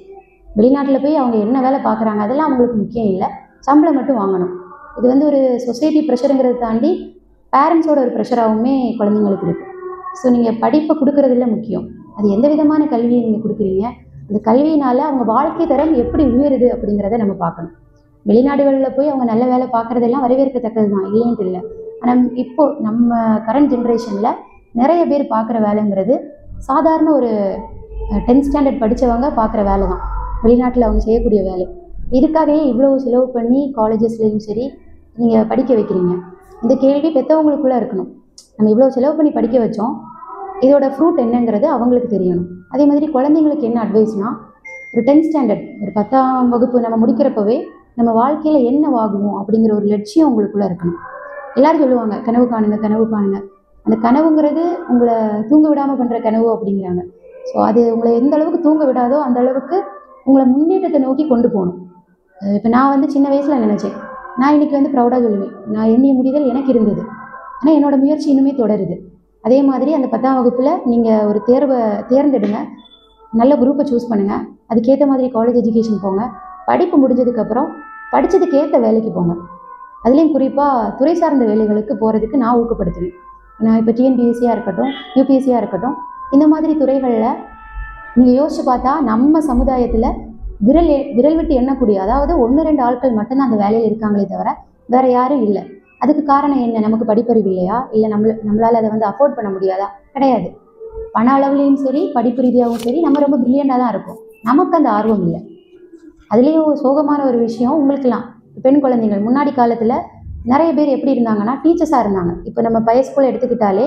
வெளிநாட்டில் போய் அவங்க என்ன வேலை பார்க்குறாங்க அதெல்லாம் அவங்களுக்கு முக்கியம் இல்லை, சம்பளம் மட்டும் வாங்கணும். இது வந்து ஒரு சொசைட்டி ப்ரெஷருங்கிறத தாண்டி பேரண்ட்ஸோட ஒரு ப்ரெஷராகவுமே குழந்தைங்களுக்கு இருக்குது. ஸோ நீங்கள் படிப்பை கொடுக்குறதில்ல முக்கியம், அது எந்த விதமான கல்வியை நீங்கள் கொடுக்குறீங்க, அந்த கல்வியினால் அவங்க வாழ்க்கை தரம் எப்படி உயருது அப்படிங்கிறத நம்ம பார்க்கணும். வெளிநாடுகளில் போய் அவங்க நல்ல வேலை பார்க்குறதெல்லாம் வரவேற்கத்தக்கது தான், இல்லைன்ட்டு இல்லை. ஆனால் இப்போது நம்ம கரண்ட் ஜென்ரேஷனில் நிறைய பேர் பார்க்குற வேலைங்கிறது சாதாரண ஒரு 10th ஸ்டாண்டர்ட் படித்தவங்க பார்க்குற வேலை தான், வெளிநாட்டில் அவங்க செய்யக்கூடிய வேலை. இதுக்காகவே இவ்வளோ செலவு பண்ணி காலேஜஸ்லேயும் சரி நீங்கள் படிக்க வைக்கிறீங்க. இந்த கேள்வி பெற்றவங்களுக்குள்ளே இருக்கணும். நம்ம இவ்வளோ செலவு பண்ணி படிக்க வச்சோம், இதோட ஃப்ரூட் என்னங்கிறது அவங்களுக்கு தெரியணும். அதே மாதிரி குழந்தைங்களுக்கு என்ன அட்வைஸ்னால், ஒரு 10th ஸ்டாண்டர்ட் ஒரு 10ஆம் வகுப்பு நம்ம முடிக்கிறப்பவே நம்ம வாழ்க்கையில் என்ன ஆகுமோ அப்படிங்கிற ஒரு லட்சியம் உங்களுக்குள்ளே இருக்கணும். எல்லோரும் சொல்லுவாங்க கனவு காணுங்க கனவு காணுங்க. அந்த கனவுங்கிறது உங்களை தூங்க விடாமல் பண்ணுற கனவு அப்படிங்கிறாங்க. ஸோ அது உங்களை எந்த அளவுக்கு தூங்க விடாதோ அந்த அளவுக்கு உங்களை முன்னேற்றத்தை நோக்கி கொண்டு போகணும். இப்போ நான் வந்து சின்ன வயசில் நினச்சேன், நான் இன்றைக்கி வந்து ப்ரௌடாக சொல்லுவேன், நான் எண்ணிய முடிதல் எனக்கு இருந்தது, ஆனால் என்னோடய முயற்சி இன்னுமே தொடருது. அதே மாதிரி அந்த 10ஆம் வகுப்பில் நீங்கள் ஒரு தேர்வை தேர்ந்தெடுங்க, நல்ல குரூப்பை சூஸ் பண்ணுங்கள், அதுக்கேற்ற மாதிரி காலேஜ் எஜுகேஷன் போங்க, படிப்பு முடிஞ்சதுக்கப்புறம் படித்ததுக்கேற்ற வேலைக்கு போங்க. அதுலேயும் குறிப்பாக துறை சார்ந்த வேலைகளுக்கு போகிறதுக்கு நான் ஊக்கப்படுத்துவேன். நான் இப்போ டிஎன்பிஎஸ்சியாக இருக்கட்டும், யூபிஎஸ்சியாக இருக்கட்டும், இந்த மாதிரி துறைகளில் நீங்கள் யோசிச்சு பார்த்தா நம்ம சமுதாயத்தில் விரல் விட்டு எண்ணக்கூடிய, அதாவது 1-2 ஆட்கள் மட்டும்தான் அந்த வேலையில் இருக்காங்களே தவிர வேறு யாரும் இல்லை. அதுக்கு காரணம் என்ன? நமக்கு படிப்பறிவு இல்லையா? இல்லை நம்மளால் அதை வந்து அஃபோர்ட் பண்ண முடியாதா? கிடையாது. பண அளவுலேயும் சரி படிப்பு ரீதியாகவும் சரி நம்ம ரொம்ப பிரில்லியண்டாக தான் இருக்கும், நமக்கு அந்த ஆர்வம் இல்லை. அதுலேயும் சோகமான ஒரு விஷயம், உங்களுக்கெல்லாம் பெண் குழந்தைகள் முன்னாடி காலத்தில் நிறைய பேர் எப்படி இருந்தாங்கன்னா டீச்சர்ஸாக இருந்தாங்க. இப்போ நம்ம பைய ஸ்கூல் எடுத்துக்கிட்டாலே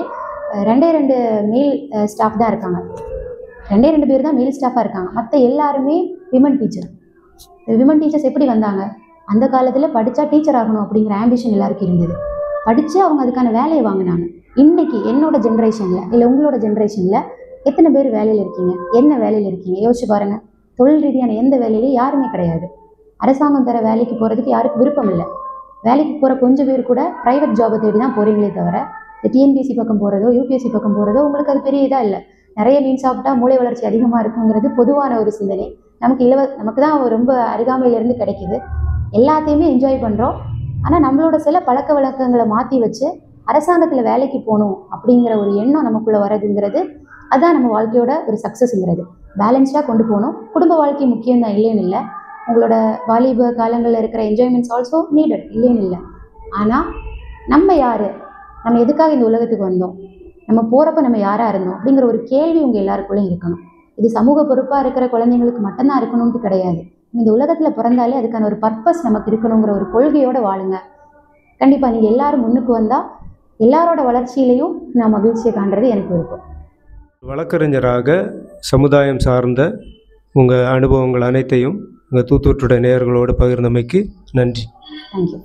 2 மேல் ஸ்டாஃப் தான் இருக்காங்க, 2 பேர் தான் மேல் ஸ்டாஃபாக இருக்காங்க, மற்ற எல்லாருமே விமன் டீச்சர். விமன் டீச்சர்ஸ் எப்படி வந்தாங்க? அந்த காலத்தில் படித்தா டீச்சர் ஆகணும் அப்படிங்கிற ஆம்பிஷன் எல்லாருக்கும் இருந்தது, படித்து அவங்க அதுக்கான வேலையை வாங்கினாங்க. இன்றைக்கி என்னோட ஜென்ரேஷனில் இல்லை உங்களோட ஜென்ரேஷனில் எத்தனை பேர் வேலையில் இருக்கீங்க? என்ன வேலையில் இருக்கீங்க? யோசிச்சு பாருங்கள். தொழில் ரீதியான எந்த வேலையிலையும் யாருமே கிடையாது. அரசாங்கம் தர வேலைக்கு போகிறதுக்கு யாருக்கும் விருப்பம் இல்லை. வேலைக்கு போகிற கொஞ்சம் பேர் கூட ப்ரைவேட் ஜாபை தேடி தான் போகிறீங்களே தவிர இந்த டிஎன்பிஎஸ்சி பக்கம் போகிறதோ யூபிஎஸ்சி பக்கம் போகிறதோ உங்களுக்கு அது பெரிய இதாக இல்லை. நிறைய மீன் சாப்பிட்டா மூளை வளர்ச்சி அதிகமாக இருக்குங்கிறது பொதுவான ஒரு சிந்தனை. நமக்கு தான் ரொம்ப அருகாமையிலேருந்து கிடைக்கிது, எல்லாத்தையுமே என்ஜாய் பண்ணுறோம். ஆனால் நம்மளோட சில பழக்க வழக்கங்களை மாற்றி வச்சு அரசாங்கத்தில் வேலைக்கு போகணும் அப்படிங்கிற ஒரு எண்ணம் நமக்குள்ளே வரதுங்கிறது அதுதான் நம்ம வாழ்க்கையோட ஒரு சக்ஸஸ்ங்கிறது. பேலன்ஸ்டாக கொண்டு போகணும். குடும்ப வாழ்க்கை முக்கியம் தான், இல்லைன்னு இல்லை. உங்களோட வாலிப காலங்களில் இருக்கிற என்ஜாய்மெண்ட்ஸ் ஆல்சோ நீடட், இல்லைன்னு இல்லை. ஆனால் நம்ம யார், நம்ம எதுக்காக இந்த உலகத்துக்கு வந்தோம், நம்ம போகிறப்ப நம்ம யாராக இருந்தோம் அப்படிங்கிற ஒரு கேள்வி உங்கள் எல்லாருக்குள்ளேயும் இருக்கணும். இது சமூக பொறுப்பாக இருக்கிற குழந்தைங்களுக்கு மட்டும்தான் இருக்கணும்னு கிடையாது. இந்த உலகத்தில் பிறந்தாலே அதுக்கான ஒரு பர்பஸ் நமக்கு இருக்கணுங்கிற ஒரு கொள்கையோடு வாழுங்க. கண்டிப்பாக நீங்கள் எல்லாரும் முன்னுக்கு வந்தால் எல்லாரோட வளர்ச்சியிலையும் நான் மகிழ்ச்சியை காண்றது எனக்கு விருப்பம். வழக்கறிஞராக சமுதாயம் சார்ந்த உங்கள் அனுபவங்கள் அனைத்தையும் உங்கள் தூத்துக்குடி நேயர்களோடு பகிர்ந்தமைக்கு நன்றி. தேங்க்யூ.